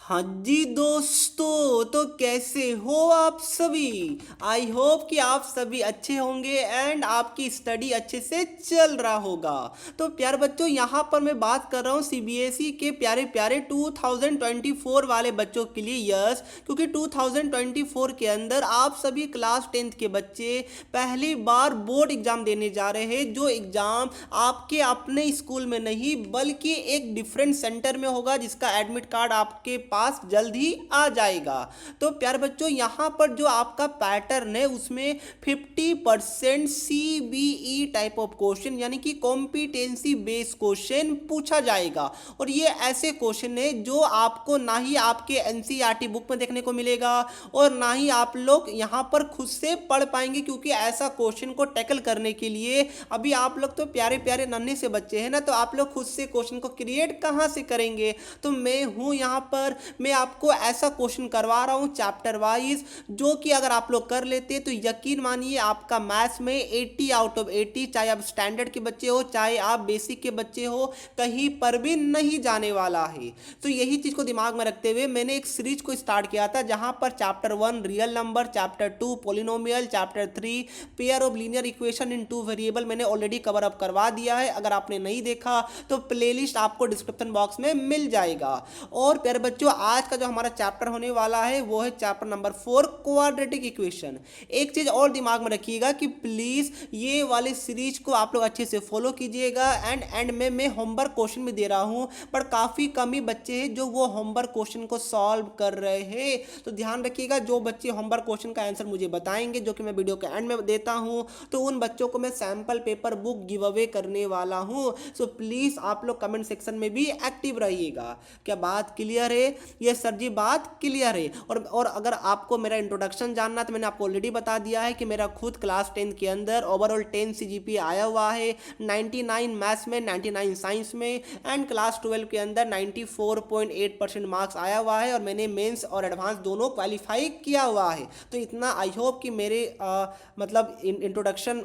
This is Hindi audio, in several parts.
हाँ जी दोस्तों, तो कैसे हो आप सभी। आई होप कि आप सभी अच्छे होंगे एंड आपकी स्टडी अच्छे से चल रहा होगा। तो प्यारे बच्चों, यहाँ पर मैं बात कर रहा हूँ सीबीएसई के प्यारे प्यारे 2024 वाले बच्चों के लिए। यस, क्योंकि 2024 के अंदर आप सभी क्लास 10th के बच्चे पहली बार बोर्ड एग्जाम देने जा रहे हैं, जो एग्जाम आपके अपने स्कूल में नहीं बल्कि एक डिफरेंट सेंटर में होगा, जिसका एडमिट कार्ड आपके पास जल्द ही आ जाएगा। तो प्यारे बच्चों, यहाँ पर जो आपका पैटर्न है उसमें 50% सीबीई टाइप ऑफ क्वेश्चन यानी कि कॉम्पिटेंसी बेस्ड क्वेश्चन पूछा जाएगा। और ये ऐसे क्वेश्चन है जो आपको ना ही आपके एनसीईआरटी बुक में देखने को मिलेगा और ना ही आप लोग यहाँ पर खुद से पढ़ पाएंगे, क्योंकि ऐसा क्वेश्चन को टैकल करने के लिए अभी आप लोग तो प्यारे प्यारे नन्हे से बच्चे हैं ना, तो आप लोग खुद से क्वेश्चन को क्रिएट कहाँ से करेंगे। तो मैं हूँ यहाँ पर, मैं आपको ऐसा क्वेश्चन करवा रहा हूँ चैप्टर वाइज, जो कि अगर आप लोग कर लेते तो यकीन मानिए आपका मैथ्स में 80 आउट ऑफ 80, चाहे आप स्टैंडर्ड के बच्चे हो चाहे आप बेसिक के बच्चे हो, कहीं पर भी नहीं जाने वाला है। तो यही चीज को दिमाग में रखते हुए मैंने एक सीरीज को स्टार्ट किया था, जहां पर chapter 1 real number, chapter 2 polynomial, chapter 3 pair of linear equation in 2 variable मैंने ऑलरेडी कवर अप करवा दिया है। अगर आपने नहीं देखा तो प्लेलिस्ट आपको डिस्क्रिप्शन बॉक्स में मिल जाएगा। और प्यारे बच्चों, आज का जो हमारा चैप्टर होने वाला है वो है चैप्टर नंबर 4 क्वाड्रेटिक इक्वेशन। एक चीज और दिमाग में रखिएगा कि प्लीज ये वाले सीरीज को आप लोग अच्छे से फॉलो कीजिएगा। एंड में मैं होमवर्क क्वेश्चन भी दे रहा हूं, पर काफी कम ही बच्चे हैं जो वो होमवर्क क्वेश्चन को सॉल्व कर रहे हैं। तो ध्यान रखिएगा, जो बच्चे होमवर्क क्वेश्चन का आंसर मुझे बताएंगे, जो कि मैं वीडियो के एंड में देता हूं, तो उन बच्चों को मैं sample paper book give away करने वाला हूं। सो प्लीज आप लोग कमेंट सेक्शन में भी एक्टिव रहिएगा। क्या बात क्लियर है? ये सर जी बात क्लियर है। और अगर आपको मेरा इंट्रोडक्शन जानना तो मैंने आपको ऑलरेडी बता दिया है कि मेरा खुद क्लास 10 के अंदर ओवरऑल 10 सीजीपीए आया हुआ है, 99 मैथ्स में, 99 साइंस में, एंड क्लास 12 के अंदर 94.8% मार्क्स आया हुआ है। और मैंने मेंस और एडवांस दोनों क्वालिफाई किया हुआ है। तो इतना आई होप कि मेरे मतलब इंट्रोडक्शन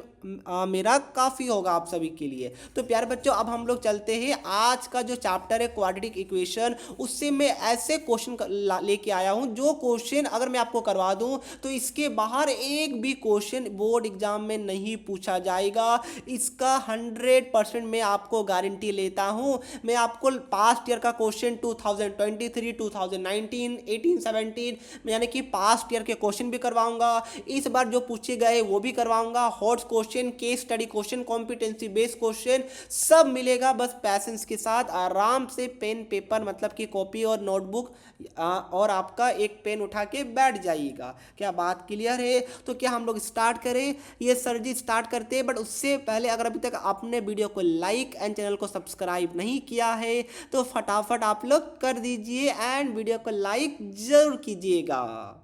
मेरा काफ़ी होगा आप सभी के लिए। तो प्यारे बच्चों, अब हम लोग चलते हैं आज का जो चैप्टर है क्वाड्रेटिक इक्वेशन, उससे मैं ऐसे क्वेश्चन लेके आया हूं जो क्वेश्चन अगर मैं आपको करवा दूं तो इसके बाहर एक भी क्वेश्चन बोर्ड एग्जाम में नहीं पूछा जाएगा। इसका 100% मैं आपको गारंटी लेता हूं। मैं आपको पास्ट ईयर का क्वेश्चन 2023, 2019, 18, 17 यानी कि पास्ट ईयर के क्वेश्चन भी करवाऊंगा। इस बार जो पूछे गए वो भी करवाऊंगा। Hot question, case study question, competency based question सब मिलेगा। बस पैसेंस के साथ आराम से पेन पेपर मतलब कि कॉपी और नोटबुक और आपका एक पेन उठा के बैठ जाइएगा। क्या बात क्लियर है? तो क्या हम लोग स्टार्ट करें? ये सर जी स्टार्ट करते हैं, बट उससे पहले अगर अभी तक आपने वीडियो को लाइक एंड चैनल को सब्सक्राइब नहीं किया है तो फटाफट आप लोग कर दीजिए एंड वीडियो को लाइक जरूर कीजिएगा।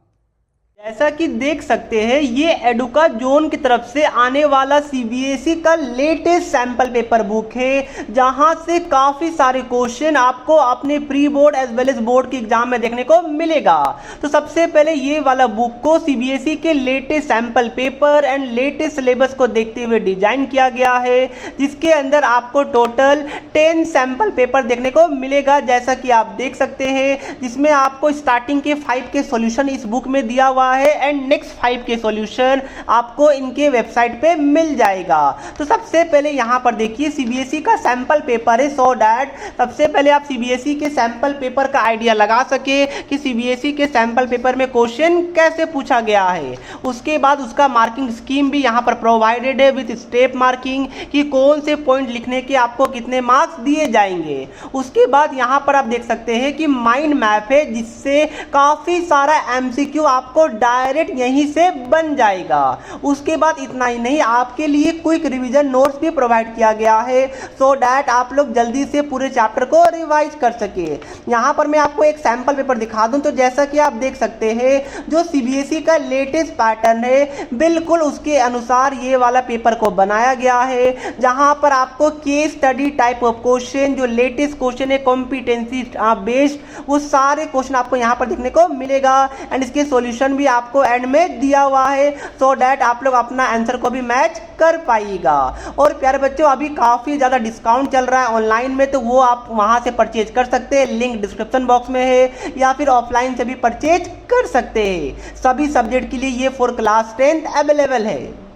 जैसा कि देख सकते हैं, ये एडुका जोन की तरफ से आने वाला सीबीएसई का लेटेस्ट सैंपल पेपर बुक है, जहां से काफी सारे क्वेश्चन आपको अपने pre board as well as board के एग्जाम में देखने को मिलेगा। तो सबसे पहले ये वाला बुक को सीबीएसई के latest sample paper and latest syllabus को देखते हुए डिजाइन किया गया है, जिसके अंदर आपको टोटल 10 सैंपल पेपर देखने को मिलेगा, जैसा कि आप देख सकते हैं, जिसमें आपको स्टार्टिंग के 5 के सॉल्यूशन इस बुक में दिया हुआ है एंड नेक्स्ट 5 के सॉल्यूशन आपको इनके वेबसाइट पे मिल जाएगा। तो सबसे पहले यहां पर देखिए सीबीएसई का सैंपल पेपर है, सो दैट सबसे पहले आप सीबीएसई के सैंपल पेपर का आइडिया लगा सके कि सीबीएसई के सैंपल पेपर में क्वेश्चन कैसे पूछा गया है। उसके बाद उसका मार्किंग स्कीम भी यहां पर प्रोवाइडेड है विद स्टेप मार्किंग कि कौन से पॉइंट लिखने के आपको कितने मार्क्स दिए जाएंगे। उसके बाद यहां पर आप देख सकते हैं कि माइंड मैप है, जिससे काफी सारा एमसीक्यू आपको डायरेक्ट यहीं से बन जाएगा। उसके बाद इतना ही नहीं, आपके लिए क्विक रिवीजन नोट्स भी प्रोवाइड किया गया है, सो दैट आप लोग जल्दी से पूरे चैप्टर को रिवाइज कर सके। यहां पर मैं आपको एक सैंपल पेपर दिखा दूं, तो जैसा कि आप देख सकते हैं, जो सीबीएसई का लेटेस्ट पैटर्न है बिल्कुल उसके अनुसार ये वाला पेपर को बनाया गया है, जहां पर आपको case study type of question, जो लेटेस्ट क्वेश्चन है कॉम्पिटेंसी बेस्ड, वो सारे क्वेश्चन आपको यहां पर देखने को मिलेगा एंड इसके सॉल्यूशन भी भी आपको एंड में दिया हुआ है, सो डैट आप लोग अपना आंसर को भी मैच कर पाइएगा। और प्यारे बच्चों अभी काफ़ी ज़्यादा डिस्काउंट चल रहा है ऑनलाइन में, तो वो आप वहाँ से परचेज कर सकते हैं, लिंक डिस्क्रिप्शन बॉक्स में है, या फिर ऑफलाइन से भी परचेज कर सकते हैं। सभी सब्जेक्ट के लिए ये फॉर क्लास 10 अवेलेबल है।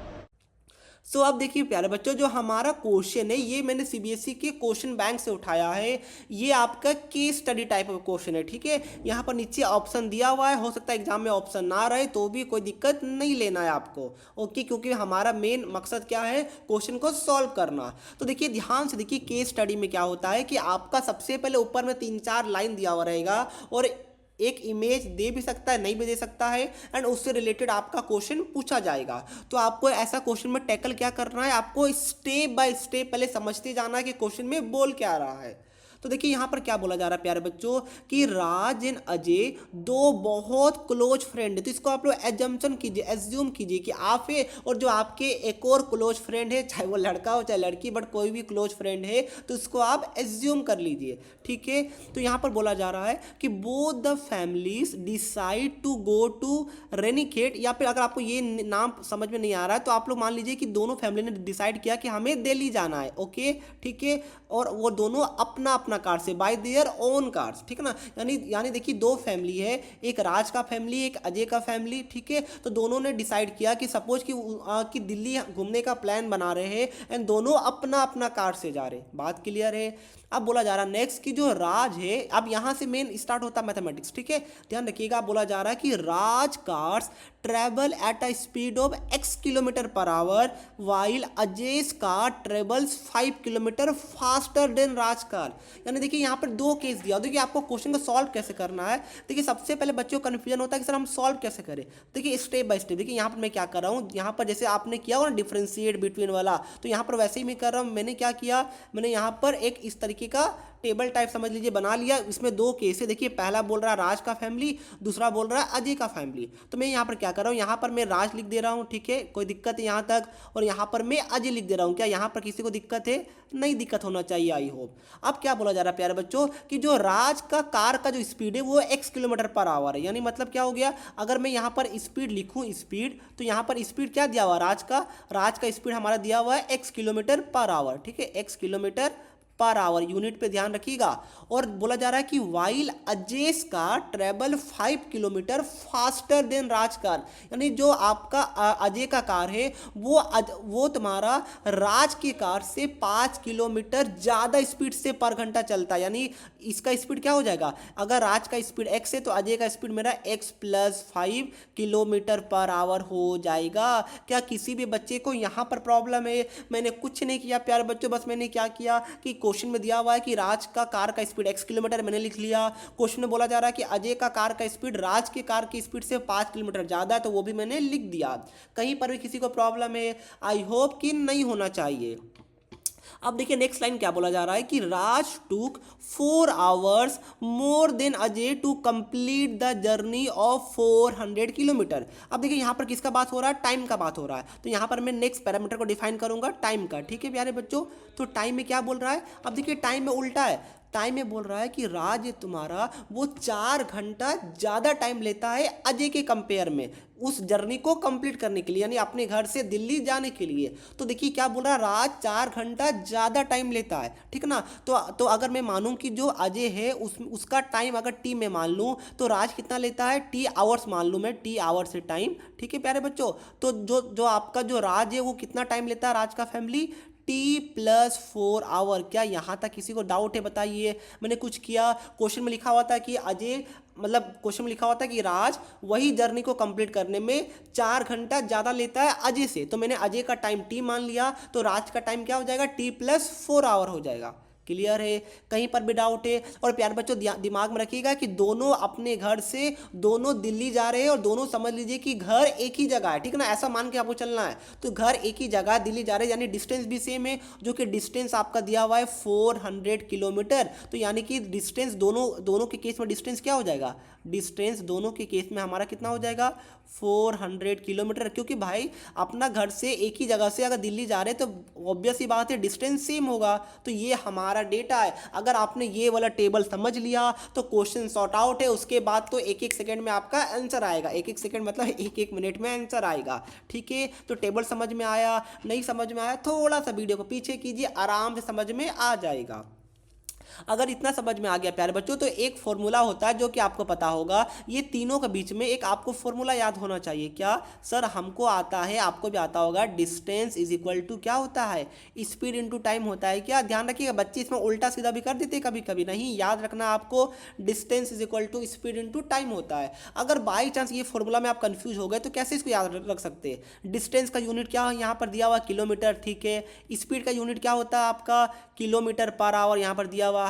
सो अब देखिए प्यारे बच्चों, जो हमारा क्वेश्चन है ये मैंने सीबीएसई के क्वेश्चन बैंक से उठाया है। ये आपका case study type of question है, ठीक है। यहाँ पर नीचे ऑप्शन दिया हुआ है, हो सकता है एग्जाम में ऑप्शन ना रहे तो भी कोई दिक्कत नहीं लेना है आपको, ओके, क्योंकि हमारा मेन मकसद क्या है, क्वेश्चन को सॉल्व करना। तो देखिए ध्यान से देखिए, केस स्टडी में क्या होता है कि आपका सबसे पहले ऊपर में 3-4 लाइन दिया हुआ रहेगा, और एक इमेज दे भी सकता है, नहीं भी दे सकता है, एंड उससे रिलेटेड आपका क्वेश्चन पूछा जाएगा। तो आपको ऐसा क्वेश्चन में टैकल क्या करना है, आपको स्टेप बाय स्टेप पहले समझते जाना है कि क्वेश्चन में बोल क्या रहा है। तो देखिए यहाँ पर क्या बोला जा रहा है प्यारे बच्चों कि राज एंड अजय दो बहुत क्लोज फ्रेंड है। तो इसको आप लोग एजम्पशन कीजिए, एज्यूम कीजिए कि आप है और जो आपके एक और क्लोज फ्रेंड है, चाहे वो लड़का हो चाहे लड़की, बट कोई भी क्लोज फ्रेंड है, तो इसको आप एज्यूम कर लीजिए, ठीक है। तो यहाँ पर बोला जा रहा है कि both the families decide to go to रेनिकेट, या फिर अगर आपको ये नाम समझ में नहीं आ रहा है तो आप लोग मान लीजिए कि दोनों फैमिली ने डिसाइड किया कि हमें दिल्ली जाना है, ओके, ठीक है। और वो दोनों अपना अपना कार से, बाय देयर ओन कार्स, ठीक है ना। यानी देखिए दो फैमिली है, एक राज का फैमिली, एक अजय का फैमिली, ठीक है। तो दोनों ने डिसाइड किया कि सपोज कि दिल्ली घूमने का प्लान बना रहे हैं, एंड दोनों अपना अपना कार से जा रहे हैं। बात क्लियर है। अब बोला जा रहा है नेक्स्ट कि जो राज है, अब यहां से मेन स्टार्ट होता है मैथमेटिक्स, ठीक है, ध्यान रखिएगा। बोला जा रहा है कि Raj cars travel at a speed of x kilometre per hour while Ajay's car travels 5 kilometre faster than Raj car. यानी देखिए यहाँ पर दो केस दिया। देखिए आपको क्वेश्चन को सॉल्व कैसे करना है। देखिए सबसे पहले बच्चों को कन्फ्यूजन होता है कि सर हम सॉल्व कैसे करें। देखिए स्टेप बाय स्टेप, देखिए यहाँ पर मैं क्या कर रहा हूँ, यहाँ पर जैसे आपने किया हो ना डिफरेंशिएट बिटवीन वाला, तो यहाँ पर वैसे ही मैं कर रहा हूँ। मैंने क्या किया, मैंने यहाँ पर एक इस तरीके का टेबल टाइप समझ लीजिए बना लिया। इसमें दो केस है, देखिए पहला बोल रहा है राज का फैमिली, दूसरा बोल रहा है अजय का फैमिली। तो मैं यहाँ पर क्या कर रहा हूँ, यहाँ पर मैं राज लिख दे रहा हूँ, ठीक है, कोई दिक्कत है यहाँ तक, और यहाँ पर मैं अजय लिख दे रहा हूँ। क्या यहाँ पर किसी को दिक्कत है? नहीं दिक्कत होना चाहिए, आई होप। अब क्या बोला जा रहा है प्यारे बच्चों कि जो राज का कार का जो स्पीड है वो x किलोमीटर पर आवर है। यानी मतलब क्या हो गया, अगर मैं यहाँ पर स्पीड लिखूँ स्पीड, तो यहाँ पर स्पीड क्या दिया हुआ है, राज का स्पीड हमारा दिया हुआ है x किलोमीटर पर आवर, ठीक है, x kilometre per hour, unit पे ध्यान रखिएगा। और बोला जा रहा है कि while Ajay's car travel 5 kilometre faster than Raj car. यानी जो आपका अजय का कार है वो तुम्हारा राज की कार से 5 किलोमीटर ज़्यादा स्पीड से पर घंटा चलता है। यानी इसका स्पीड क्या हो जाएगा, अगर राज का स्पीड x है तो अजय का स्पीड मेरा x + 5 किलोमीटर पर आवर हो जाएगा। क्या किसी भी बच्चे को यहाँ पर प्रॉब्लम है? मैंने कुछ नहीं किया प्यारे बच्चों, बस मैंने क्या किया कि क्वेश्चन में दिया हुआ है कि राज का कार का स्पीड x किलोमीटर, मैंने लिख लिया। क्वेश्चन में बोला जा रहा है कि अजय का कार का स्पीड राज के कार की स्पीड से 5 किलोमीटर ज़्यादा है, तो वो भी मैंने लिख दिया। कहीं पर भी किसी को प्रॉब्लम है? आई होप कि नहीं होना चाहिए। अब देखिए नेक्स्ट लाइन क्या बोला जा रहा है कि Raj took 4 hours more than Ajay to complete the journey of 400 kilometre. अब देखिए यहाँ पर किसका बात हो रहा है, टाइम का बात हो रहा है। तो यहाँ पर मैं नेक्स्ट पैरामीटर को डिफाइन करूंगा टाइम का, ठीक है प्यारे बच्चों। तो टाइम में क्या बोल रहा है, अब देखिए टाइम में उल्टा है। टाइम में बोल रहा है कि राज तुम्हारा वो 4 घंटा ज़्यादा टाइम लेता है अजय के कंपेयर में उस जर्नी को कंप्लीट करने के लिए, यानी अपने घर से दिल्ली जाने के लिए। तो देखिए क्या बोल रहा है, राज 4 घंटा ज़्यादा टाइम लेता है, ठीक ना। तो अगर मैं मानूं कि जो अजय है उसका टाइम अगर टी में मान लूं, तो राज कितना लेता है, टी आवर्स मान लूं मैं, टी आवर्स से टाइम, ठीक है प्यारे बच्चों। तो जो आपका जो राज है वो कितना टाइम लेता है, राज का फैमिली T+4 आवर। क्या यहाँ तक किसी को डाउट है? बताइए। मैंने कुछ किया, क्वेश्चन में लिखा हुआ था कि अजय, मतलब क्वेश्चन में लिखा हुआ था कि राज वही जर्नी को कंप्लीट करने में 4 घंटा ज़्यादा लेता है अजय से। तो मैंने अजय का टाइम टी मान लिया, तो राज का टाइम क्या हो जाएगा, T+4 आवर हो जाएगा। क्लियर है? कहीं पर भी डाउट है? और प्यारे बच्चों दिमाग में रखिएगा कि दोनों अपने घर से दोनों दिल्ली जा रहे हैं, और दोनों समझ लीजिए कि घर एक ही जगह है, ठीक है ना, ऐसा मान के आपको चलना है। तो घर एक ही जगह दिल्ली जा रहे हैं, यानी डिस्टेंस भी सेम है, जो कि डिस्टेंस आपका दिया हुआ है 400 किलोमीटर। तो यानी कि डिस्टेंस दोनों के केस में डिस्टेंस क्या हो जाएगा, डिस्टेंस दोनों के केस में हमारा कितना हो जाएगा, 400 किलोमीटर। क्योंकि भाई अपना घर से एक ही जगह से अगर दिल्ली जा रहे हैं तो ऑब्वियस ही बात है डिस्टेंस सेम होगा। तो ये हमारा सारा डेटा है। अगर आपने ये वाला टेबल समझ लिया तो क्वेश्चन सॉर्ट आउट है, उसके बाद तो एक एक सेकंड में आपका आंसर आएगा, एक एक सेकंड मतलब एक एक मिनट में आंसर आएगा। ठीक है, तो टेबल समझ में आया, नहीं समझ में आया थोड़ा सा वीडियो को पीछे कीजिए, आराम से समझ में आ जाएगा। अगर इतना समझ में आ गया प्यारे बच्चों तो एक फॉर्मूला होता है जो कि आपको पता होगा, ये तीनों के बीच में एक आपको फॉर्मूला याद होना चाहिए। क्या सर? हमको आता है, आपको भी आता होगा, डिस्टेंस इज इक्वल टू क्या होता है? स्पीड इनटू टाइम होता है। क्या ध्यान रखिएगा, बच्चे इसमें उल्टा सीधा भी कर देते कभी कभी, नहीं, याद रखना आपको distance is equal to speed into time होता है। अगर बाई चांस ये फॉर्मूला में आप कंफ्यूज हो गए तो कैसे इसको याद रख सकते हैं? डिस्टेंस का यूनिट क्या है यहाँ पर दिया हुआ, किलोमीटर। ठीक है, स्पीड का यूनिट क्या होता है आपका, किलोमीटर पर आवर यहाँ पर दिया हुआ है,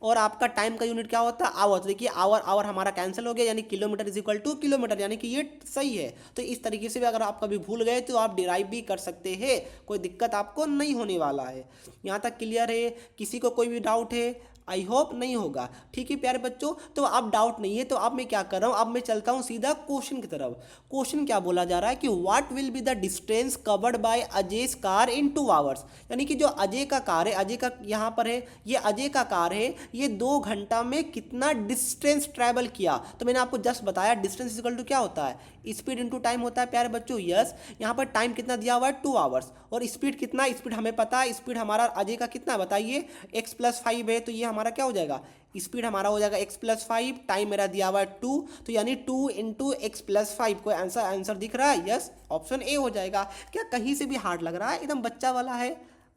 और आपका टाइम का यूनिट क्या होता है, आवर। तो देखिए आवर आवर हमारा कैंसिल हो गया, यानी kilometre is equal two kilometre, यानी कि ये सही है। तो इस तरीके से भी अगर आप कभी भूल गए तो आप डिराइव भी कर सकते हैं, कोई दिक्कत आपको नहीं होने वाला है। यहाँ तक क्लियर है? किसी को कोई भी डाउट है? आई होप नहीं होगा। ठीक है प्यारे बच्चों, तो अब डाउट नहीं है, तो अब मैं क्या कर रहा हूँ, अब मैं चलता हूँ सीधा क्वेश्चन की तरफ। क्वेश्चन क्या बोला जा रहा है कि what will be the distance covered by Ajay's car in 2 hours. यानी कि जो अजय का कार है, अजय का यहाँ पर है, ये अजय का कार है, ये 2 घंटा में कितना डिस्टेंस ट्रैवल किया। तो मैंने आपको जस्ट बताया डिस्टेंस इक्वल टू क्या होता है, स्पीड इनटू टाइम होता है प्यारे बच्चों। यस, यहाँ पर टाइम कितना दिया हुआ है 2 आवर्स, और स्पीड कितना, स्पीड हमें पता है, स्पीड हमारा अजय का कितना बताइए, x+5 है, तो ये हमारा क्या हो जाएगा, स्पीड हमारा हो जाएगा x+5, टाइम मेरा दिया हुआ है 2, तो यानी 2 इंटू x+5। कोई आंसर दिख रहा है? यस, ऑप्शन ए हो जाएगा। क्या कहीं से भी हार्ड लग रहा है? एकदम बच्चा वाला है,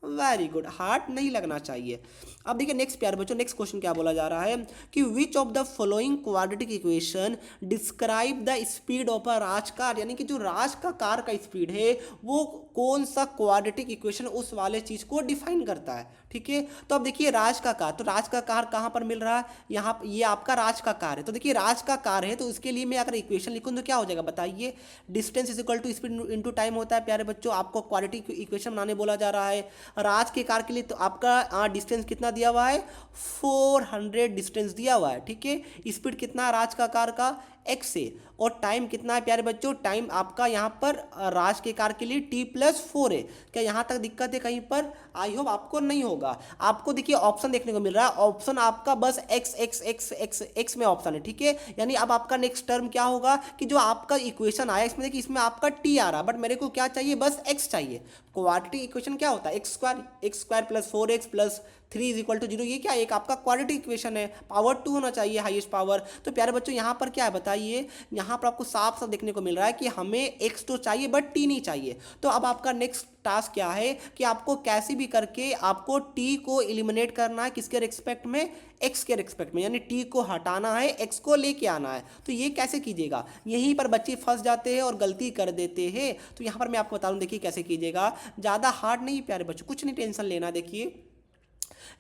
वेरी गुड, हार्ड नहीं लगना चाहिए। अब देखिए नेक्स्ट प्यारे बच्चों, नेक्स्ट क्वेश्चन क्या बोला जा रहा है कि which of the following quadratic equation describe the speed of a Raj car. यानी कि जो राज का कार का स्पीड है वो कौन सा क्वाड्रेटिक इक्वेशन उस वाले चीज को डिफाइन करता है। ठीक है, तो अब देखिए राज का कार, तो राज का कार कहाँ पर मिल रहा है, यहाँ, ये आपका राज का कार है। तो देखिए राज का कार है, तो उसके लिए मैं अगर इक्वेशन लिखूँ तो क्या हो जाएगा बताइए, distance is equal to speed into time होता है प्यारे बच्चों। आपको क्वाड्रेटिक इक्वेशन बनाने बोला जा रहा है राज के कार के लिए, तो आपका डिस्टेंस कितना दिया हुआ है, 400 डिस्टेंस दिया हुआ है। ठीक है, स्पीड कितना है राज का कार का, x से, और टाइम कितना है प्यारे बच्चों, टाइम आपका यहाँ पर राज के कार के लिए t+4 है। क्या यहाँ तक दिक्कत है कहीं पर? आई होप आपको नहीं होगा। आपको देखिए ऑप्शन देखने को मिल रहा है, ऑप्शन आपका बस x x x x x में ऑप्शन है। ठीक है, यानी अब आपका नेक्स्ट टर्म क्या होगा कि जो आपका इक्वेशन आया इसमें देखिए, इसमें आपका t आ रहा है, बट मेरे को क्या चाहिए, बस x चाहिए। क्वाड्रेटिक इक्वेशन क्या होता है, x² + 4x + 3 is equal to 0। ये क्या, एक आपका क्वाड्रेटिक इक्वेशन है, पावर 2 होना चाहिए, हाईएस्ट पावर। तो प्यारे बच्चों यहाँ पर क्या है बताइए, यहाँ पर आपको साफ साफ देखने को मिल रहा है कि हमें x तो चाहिए बट t नहीं चाहिए। तो अब आपका नेक्स्ट टास्क क्या है कि आपको कैसे भी करके आपको t को एलिमिनेट करना है, किसके रिस्पेक्ट में, x के रिस्पेक्ट में, यानी t को हटाना है, x को लेके आना है। तो ये कैसे कीजिएगा, यहीं पर बच्चे फंस जाते हैं और गलती कर देते हैं। तो यहाँ पर मैं आपको बता दूँ, देखिए कैसे कीजिएगा, ज़्यादा हार्ड नहीं प्यारे बच्चों, कुछ नहीं टेंशन लेना। देखिए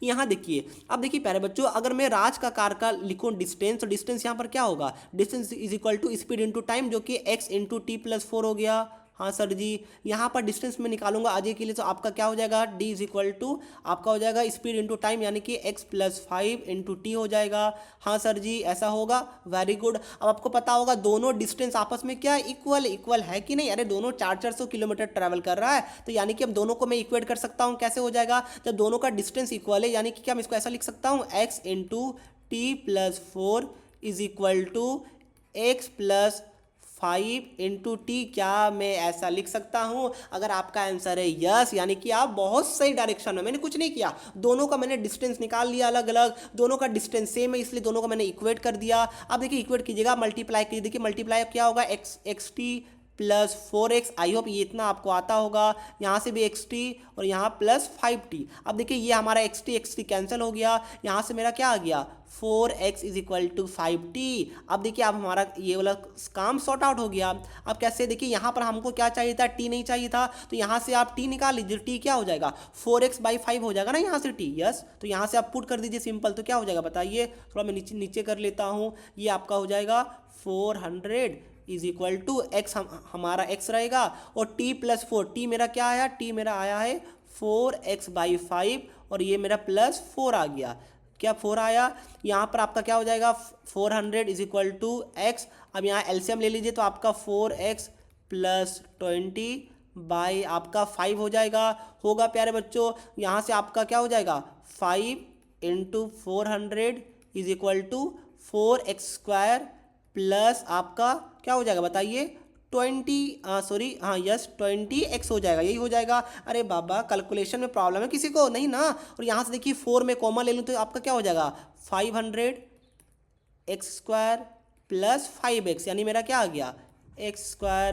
यहाँ देखिए, अब देखिए प्यारे बच्चों, अगर मैं राज का कार का लिखूँ डिस्टेंस, तो डिस्टेंस यहाँ पर क्या होगा, distance is equal to speed into time, जो कि x इंटू t+4 हो गया। हाँ सर जी, यहाँ पर डिस्टेंस में निकालूंगा अजय के लिए, तो आपका क्या हो जाएगा, d इज इक्वल टू आपका हो जाएगा स्पीड इंटू टाइम, यानी कि x+5 इंटू टी हो जाएगा। हाँ सर जी, ऐसा होगा, वेरी गुड। अब आपको पता होगा दोनों डिस्टेंस आपस में क्या इक्वल है कि नहीं, अरे दोनों 400 किलोमीटर ट्रैवल कर रहा है, तो यानी कि अब दोनों को मैं इक्वेट कर सकता हूँ। कैसे हो जाएगा, जब दोनों का डिस्टेंस इक्वल है, यानी कि क्या मैं इसको ऐसा लिख सकता हूँ, x into t+4 is equal to x+5 into T. क्या मैं ऐसा लिख सकता हूं? अगर आपका आंसर है यस, यानी कि आप बहुत सही डायरेक्शन में, मैंने कुछ नहीं किया, दोनों का मैंने डिस्टेंस निकाल लिया अलग अलग, दोनों का डिस्टेंस सेम है इसलिए दोनों का मैंने इक्वेट कर दिया। अब देखिए इक्वेट कीजिएगा, मल्टीप्लाई कीजिए, देखिए मल्टीप्लाई क्या होगा, x+4x। आई होप ये इतना आपको आता होगा, यहाँ से भी xt और यहाँ +5t। अब देखिए ये हमारा xt कैंसिल हो गया, यहाँ से मेरा क्या आ गया, 4x is equal to 5t। अब देखिए अब हमारा ये वाला काम सॉर्ट आउट हो गया। अब कैसे, देखिए यहाँ पर हमको क्या चाहिए था, t नहीं चाहिए था, तो यहाँ से आप t निकाल लीजिए, t क्या हो जाएगा, 4x/5 हो जाएगा ना यहाँ से t। यस, तो यहाँ से आप पुट कर दीजिए सिंपल, तो क्या हो जाएगा बताइए, थोड़ा मैं नीचे नीचे कर लेता हूँ, ये आपका हो जाएगा 400 इज इक्वल टू एक्स, हमारा x रहेगा, और t+4, t मेरा क्या आया, t मेरा आया है 4x/5, और ये मेरा +4 आ गया। क्या 4 आया, यहाँ पर आपका क्या हो जाएगा, 400 इज इक्वल टू एक्स। अब यहाँ एलसीएम ले लीजिए, तो आपका 4x + 20 बाय आपका 5 हो जाएगा, होगा प्यारे बच्चों। यहाँ से आपका क्या हो जाएगा, 5 into 400 is equal to 4x² plus आपका क्या हो जाएगा बताइए, 20x हो जाएगा, यही हो जाएगा। अरे बाबा कैलकुलेशन में प्रॉब्लम है किसी को नहीं ना। और यहाँ से देखिए 4 में कॉमन ले लूँ तो आपका क्या हो जाएगा, 500x² प्लस 5x, यानी मेरा क्या आ गया, x²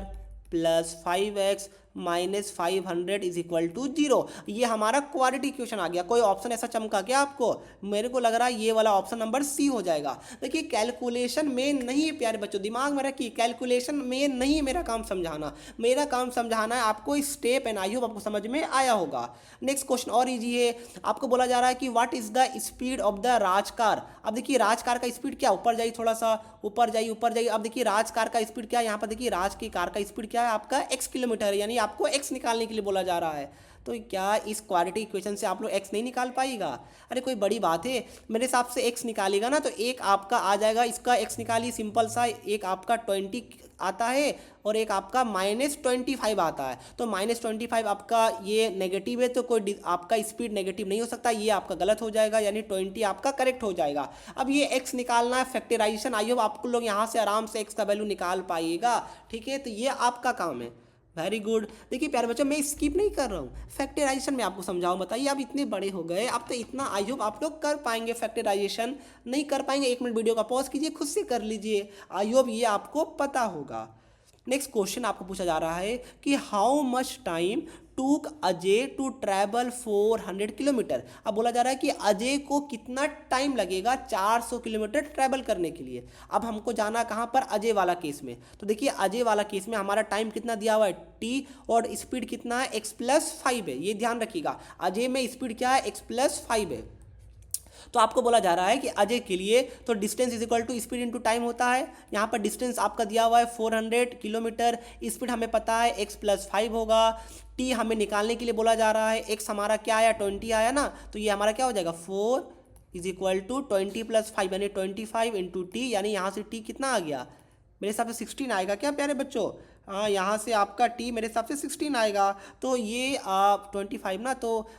plus 5x minus 500 is equal to 0। ये हमारा क्वाड्रेटिक इक्वेशन आ गया। कोई ऑप्शन ऐसा चमका क्या आपको, मेरे को लग रहा है ये वाला ऑप्शन नंबर सी हो जाएगा। देखिए कैलकुलेशन मेन नहीं है प्यारे बच्चों, दिमाग में रखिए, कैलकुलेशन मेन नहीं है मेरा काम समझाना, मेरा काम समझाना है आपको स्टेप एंड आई होप आपको समझ में आया होगा। नेक्स्ट क्वेश्चन और इजी है, आपको बोला जा रहा है कि what is the speed of the Raj car. अब देखिए राजकार का स्पीड क्या, ऊपर जाइए थोड़ा सा, ऊपर जाइए ऊपर जाइए। अब देखिए राजकार का स्पीड क्या है, यहाँ पर देखिए राज की कार का स्पीड क्या है आपका x किलोमीटर है, यानी आपको x निकालने के लिए बोला जा रहा है। तो क्या इस क्वाड्रेटिक इक्वेशन से आप लोग x नहीं निकाल पाएगा, अरे कोई बड़ी बात है, मेरे हिसाब से x निकालेगा ना तो एक आपका आ जाएगा, इसका x निकालिए सिंपल सा, एक आपका 20 आता है और एक आपका -25 आता है। तो -25 आपका ये नेगेटिव है, तो कोई आपका स्पीड नेगेटिव नहीं हो सकता, ये आपका गलत हो जाएगा, यानी 20 आपका करेक्ट हो जाएगा। अब ये x निकालना है फैक्टराइजेशन, आई होप आपको लोग यहाँ से आराम से x का वैल्यू निकाल पाइएगा, ठीक है, तो ये आपका काम है। Very good. देखिए प्यारे बच्चों मैं स्किप नहीं कर रहा हूँ, फैक्टराइजेशन में आपको समझाऊँ, बताइए आप इतने बड़े हो गए, अब तो इतना आई होप आप लोग कर पाएंगे फैक्टराइजेशन, नहीं कर पाएंगे 1 मिनट वीडियो का पॉज कीजिए, खुद से कर लीजिए, आई होप ये आपको पता होगा। नेक्स्ट क्वेश्चन आपको पूछा जा रहा है कि हाउ मच टाइम टूक अजय टू ट्रैवल 400 किलोमीटर। अब बोला जा रहा है कि अजय को कितना टाइम लगेगा 400 किलोमीटर ट्रैवल करने के लिए। अब हमको जाना कहाँ पर, अजय वाला केस में। तो देखिए अजय वाला केस में हमारा टाइम कितना दिया हुआ है t, और स्पीड कितना है x+5 है, ये ध्यान रखिएगा, अजय में स्पीड क्या है x+5 है। तो आपको बोला जा रहा है कि अजय के लिए तो distance is equal to speed into time होता है। यहाँ पर डिस्टेंस आपका दिया हुआ है 400 किलोमीटर, स्पीड हमें पता है x+5 होगा, टी हमें निकालने के लिए बोला जा रहा है, x हमारा क्या आया 20 आया ना, तो ये हमारा क्या हो जाएगा 4 इज इक्वल टू 20+5 यानी 25 इंटू टी, यानी यहाँ से टी कितना आ गया, मेरे हिसाब से 16 आएगा क्या प्यारे बच्चों, हाँ यहाँ से आपका टी मेरे हिसाब से 16 आएगा। तो ये 25 ना, तो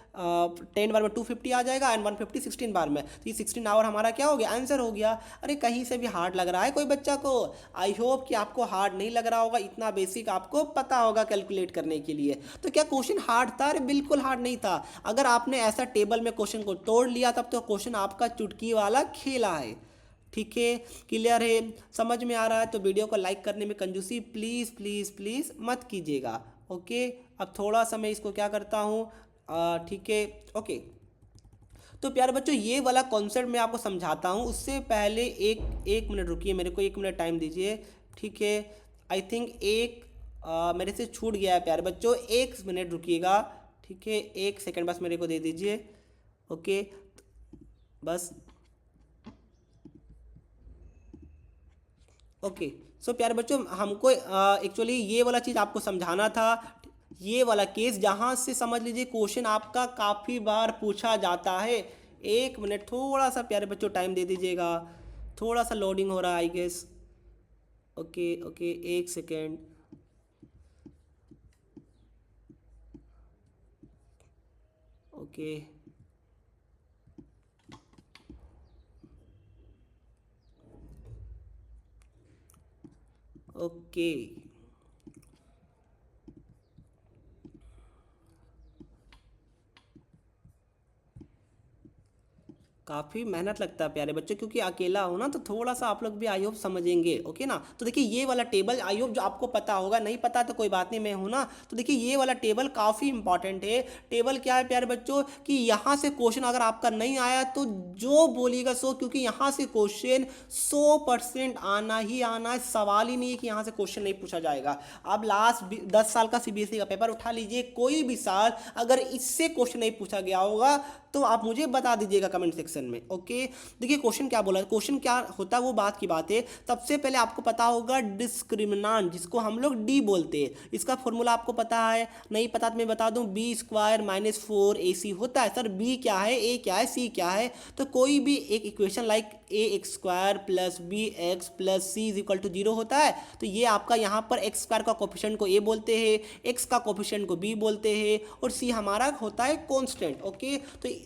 10 बार में 250 आ जाएगा एंड 150 16 बार में, तो ये 16 आवर हमारा क्या हो गया, आंसर हो गया। अरे कहीं से भी हार्ड लग रहा है कोई बच्चा को, आई होप कि आपको हार्ड नहीं लग रहा होगा, इतना बेसिक आपको पता होगा कैलकुलेट करने के लिए। तो क्या क्वेश्चन हार्ड था, अरे बिल्कुल हार्ड नहीं था। अगर आपने ऐसा टेबल में क्वेश्चन को तोड़ लिया तब तो क्वेश्चन आपका चुटकी वाला खेला है, ठीक है, क्लियर है, समझ में आ रहा है। तो वीडियो को लाइक करने में कंजूसी प्लीज़ प्लीज़ प्लीज़ मत कीजिएगा, ओके। अब थोड़ा सा मैं इसको क्या करता हूँ, ठीक है, ओके। तो प्यारे बच्चों ये वाला कॉन्सेप्ट मैं आपको समझाता हूँ, उससे पहले एक मिनट रुकिए, मेरे को 1 मिनट टाइम दीजिए, ठीक है। आई थिंक मेरे से छूट गया है प्यारे बच्चों, 1 मिनट रुकिएगा, ठीक है, 1 सेकेंड बस मेरे को दे दीजिए, ओके, बस ओके। सो प्यारे बच्चों हमको एक्चुअली ये वाला चीज़ आपको समझाना था, ये वाला केस जहाँ से समझ लीजिए क्वेश्चन आपका काफ़ी बार पूछा जाता है। 1 मिनट थोड़ा सा प्यारे बच्चों टाइम दे दीजिएगा, थोड़ा सा लोडिंग हो रहा है I guess, okay okay 1 second, okay okay. काफ़ी मेहनत लगता है प्यारे बच्चों, क्योंकि अकेला हो ना तो थोड़ा सा आप लोग भी आई होप समझेंगे, ओके ना। तो देखिए ये वाला टेबल आई होप जो आपको पता होगा, नहीं पता तो कोई बात नहीं, मैं हूँ ना। तो देखिए ये वाला टेबल काफ़ी इंपॉर्टेंट है। टेबल क्या है प्यारे बच्चों कि यहाँ से क्वेश्चन अगर आपका नहीं आया तो जो बोलिएगा सो, क्योंकि यहाँ से क्वेश्चन 100% आना ही आना है, सवाल ही नहीं है कि यहाँ से क्वेश्चन नहीं पूछा जाएगा। आप लास्ट 10 साल का CBSE का पेपर उठा लीजिए, कोई भी साल अगर इससे क्वेश्चन नहीं पूछा गया होगा तो आप मुझे बता दीजिएगा कमेंट सेक्शन सेक्शन में। ओके, देखिए क्वेश्चन क्या बोला, क्वेश्चन क्या होता है वो बात की बात है। सबसे पहले आपको पता होगा डिस्क्रिमिनांट जिसको हम लोग डी बोलते हैं, इसका फॉर्मूला आपको पता है, नहीं पता तो मैं बता दूं, बी स्क्वायर माइनस 4ac होता है। सर बी क्या है, ए क्या है, सी क्या है, तो कोई भी एक equation like a x square plus b x plus c is equal to 0 होता है, तो ये आपका यहाँ पर एक्स स्क्वायर का कोफिशिएंट को ए बोलते हैं, एक्स का कोफिशिएंट को बी बोलते हैं, और सी हमारा होता है कांस्टेंट। ओके,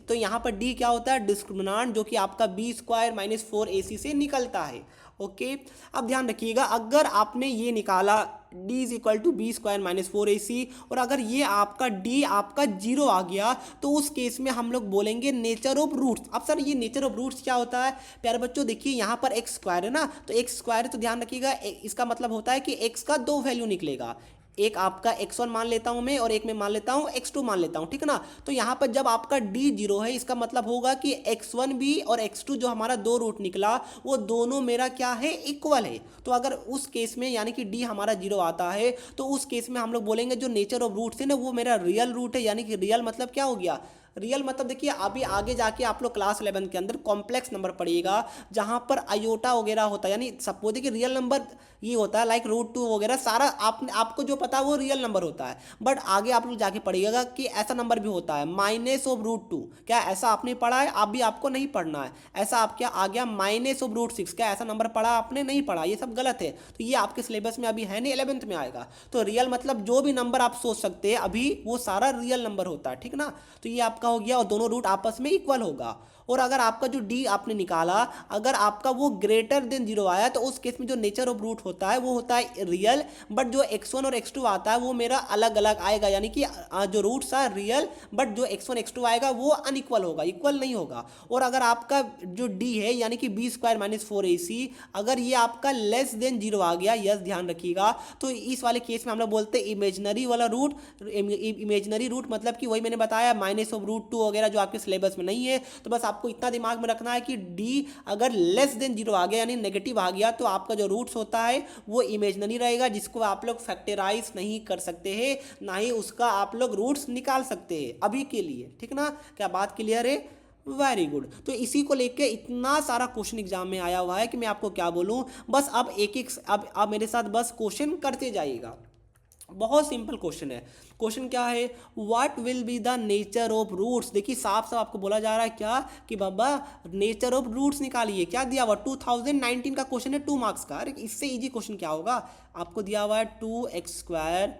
तो यहाँ पर डी क्या होता है, डिस्क्रिमिनांट, जो कि आपका बी स्क्वायर माइनस 4ac से निकलता है। ओके, अब ध्यान रखिएगा, अगर आपने ये निकाला d is equal to b square minus 4ac, और अगर ये आपका d आपका 0 आ गया, तो उस केस में हम लोग बोलेंगे नेचर ऑफ रूट्स। अब सर ये नेचर ऑफ रूट्स क्या होता है प्यारे बच्चों, देखिए यहाँ पर एक्स स्क्वायर है ना, तो एक्स स्क्वायर तो ध्यान रखिएगा इसका मतलब होता है कि एक्स का दो वैल्यू निकलेगा, एक आपका x1 मान लेता हूं मैं और एक में मान लेता हूं x2 मान लेता हूं, ठीक ना। तो यहाँ पर जब आपका d 0 है, इसका मतलब होगा कि x1 भी और x2 जो हमारा दो रूट निकला वो दोनों मेरा क्या है, इक्वल है। तो अगर उस केस में यानी कि d हमारा 0 आता है, तो उस केस में हम लोग बोलेंगे जो नेचर ऑफ रूट्स है ना वो मेरा रियल रूट है। यानी कि रियल मतलब क्या हो गया, रियल मतलब देखिए अभी आगे जाके आप लोग क्लास 11 के अंदर कॉम्प्लेक्स नंबर पढ़िएगा जहां पर आयोटा वगैरह होता है, यानी सपोज कि रियल नंबर ये होता है लाइक √2 वगैरह, सारा आपको जो पता है वो रियल नंबर होता है। बट आगे आप लोग जाके पढ़िएगा कि ऐसा नंबर भी होता है माइनस ऑफ √2, क्या ऐसा आपने पढ़ा है, आप भी आपको नहीं पढ़ना है। ऐसा आप क्या आ गया माइनस ऑफ √6, क्या ऐसा नंबर पढ़ा आपने, नहीं पढ़ा, ये सब गलत है। तो ये आपके सिलेबस में अभी है नहीं, 11th में आएगा। तो रियल मतलब जो भी नंबर आप सोच सकते हैं अभी वो सारा रियल नंबर होता है, ठीक ना। तो ये आपका हो गया, और दोनों रूट आपस में इक्वल होगा। और अगर आपका जो डी आपने निकाला अगर आपका वो ग्रेटर देन 0 आया, तो उस केस में जो नेचर ऑफ रूट होता है वो होता है रियल, बट जो x1 और x2 आता है वो मेरा अलग अलग आएगा। यानी कि जो रूट्स है रियल, बट जो x1 x2 आएगा वो अनइक्वल होगा, इक्वल नहीं होगा। और अगर आपका जो डी है यानी कि बी स्क्वायर माइनस 4ac, अगर ये आपका लेस देन 0 आ गया, यस ध्यान रखिएगा, तो इस वाले केस में हम लोग बोलते हैं इमेजनरी वाला रूट। इमेजनरी रूट मतलब कि वही मैंने बताया माइनस ऑफ √2 वगैरह जो आपके सिलेबस में नहीं है। तो बस आपको इतना दिमाग में रखना है कि d अगर लेस देन 0 आ गया यानी नेगेटिव आ गया, तो आपका जो रूट्स होता है वो इमेजनरी रहेगा, जिसको आप लोग फैक्टराइज नहीं कर सकते हैं, ना ही उसका आप लोग रूट्स निकाल सकते हैं अभी के लिए, ठीक ना। क्या बात क्लियर है, वेरी गुड। तो इसी को लेके इतना सारा क्वेश्चन एग्जाम में आया हुआ है कि मैं आपको क्या बोलूं, बस अब एक एक अब मेरे साथ बस क्वेश्चन करते जाइएगा। बहुत सिंपल क्वेश्चन है। क्वेश्चन क्या है, what will be the nature of roots. देखिए साफ साफ आपको बोला जा रहा है क्या कि बाबा नेचर ऑफ रूट्स निकालिए। क्या दिया हुआ 2019 का क्वेश्चन है 2 मार्क्स का। अरे इससे इजी क्वेश्चन क्या होगा, आपको दिया हुआ है 2x²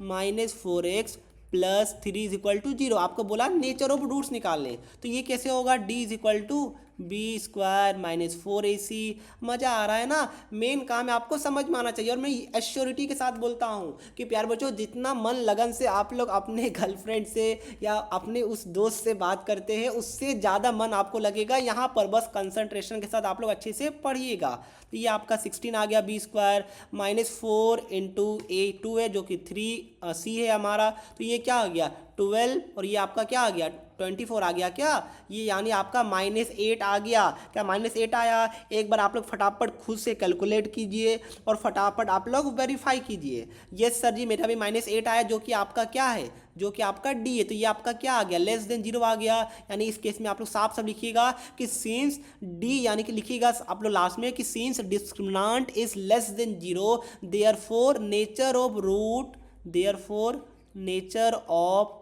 minus 4x plus 3 is equal to 0। आपको बोला नेचर ऑफ रूट्स निकालने, तो ये कैसे होगा, d is equal to b square minus 4ac। मज़ा आ रहा है ना, मेन काम है आपको समझ में आना चाहिए। और मैं एश्योरिटी के साथ बोलता हूँ कि प्यार बच्चों जितना मन लगन से आप लोग अपने गर्लफ्रेंड से या अपने उस दोस्त से बात करते हैं उससे ज़्यादा मन आपको लगेगा यहाँ पर। बस कंसंट्रेशन के साथ आप लोग अच्छे से पढ़िएगा। तो ये आपका 16 आ गया, B square minus 4 into a2 है जो कि 3c है हमारा, तो ये क्या आ गया 12, और ये आपका क्या आ गया 24 आ गया क्या, ये यानी आपका -8 आ गया। क्या -8 आया, एक बार आप लोग फटाफट खुद से कैलकुलेट कीजिए और फटाफट आप लोग वेरीफाई कीजिए। यस सर जी मेरा भी -8 आया, जो कि आपका क्या है, जो कि आपका डी है। तो ये आपका क्या आ गया, लेस देन 0 आ गया। यानी इस केस में आप लोग साफ साफ लिखिएगा कि सिंस डी, यानी कि लिखिएगा आप लोग लास्ट में कि since discriminant is less than 0 therefore nature of root, therefore nature of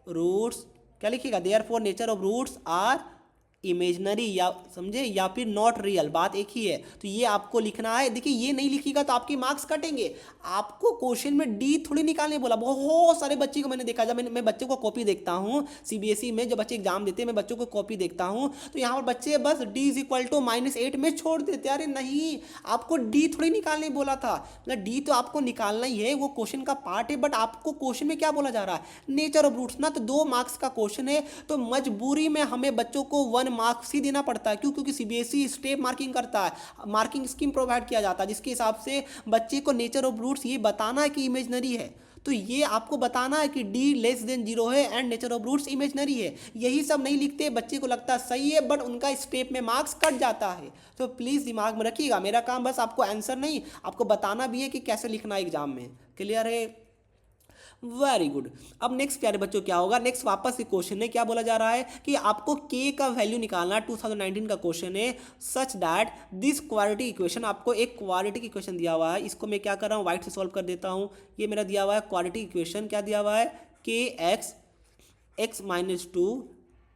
roots, क्या लिखिएगा, therefore nature of roots are imaginary, या समझे, या फिर नॉट रियल, बात एक ही है। तो ये आपको लिखना है। देखिए ये नहीं लिखिएगा तो आपके मार्क्स कटेंगे। आपको क्वेश्चन में डी थोड़ी निकालने बोला। बहुत सारे बच्चे को मैंने देखा, जब मैं बच्चे को कॉपी देखता हूँ सीबीएसई में, जब बच्चे एग्जाम देते हैं मैं बच्चों को कॉपी देखता हूँ, तो यहाँ पर बच्चे बस डी इज इक्वल टू -8 में छोड़ देते। अरे नहीं, आपको डी थोड़ी निकालने बोला था। मतलब डी तो आपको निकालना ही है, वो क्वेश्चन का पार्ट है, बट आपको क्वेश्चन में क्या बोला जा रहा है, नेचर ऑफ रूट्स ना। तो 2 मार्क्स का क्वेश्चन है, तो मजबूरी में हमें बच्चों को 1 मार्क्स ही देना पड़ता है। क्यों, क्योंकि सीबीएसई स्टेप मार्किंग करता है, मार्किंग स्कीम प्रोवाइड किया जाता है, जिसके हिसाब से बच्चे को नेचर ऑफ रूट्स ये बताना है कि इमेजनरी है। तो ये आपको बताना है कि डी लेस देन 0 है and nature of roots imaginary है। यही सब नहीं लिखते, बच्चे को लगता है सही है, बट उनका स्टेप में मार्क्स कट जाता है। तो प्लीज़ दिमाग में रखिएगा, मेरा काम बस आपको आंसर नहीं, आपको बताना भी है कि कैसे लिखना है एग्जाम में। क्लियर है, वेरी गुड। अब नेक्स्ट प्यारे बच्चों क्या होगा, नेक्स्ट वापस से क्वेश्चन है, क्या बोला जा रहा है कि आपको के का वैल्यू निकालना, 2019 का क्वेश्चन है, such that this quadratic equation, आपको एक क्वाड्रेटिक इक्वेशन दिया हुआ है, इसको मैं क्या कर रहा हूँ, व्हाइट से सॉल्व कर देता हूँ। ये मेरा दिया हुआ है क्वाड्रेटिक इक्वेशन, क्या दिया हुआ है, k x minus two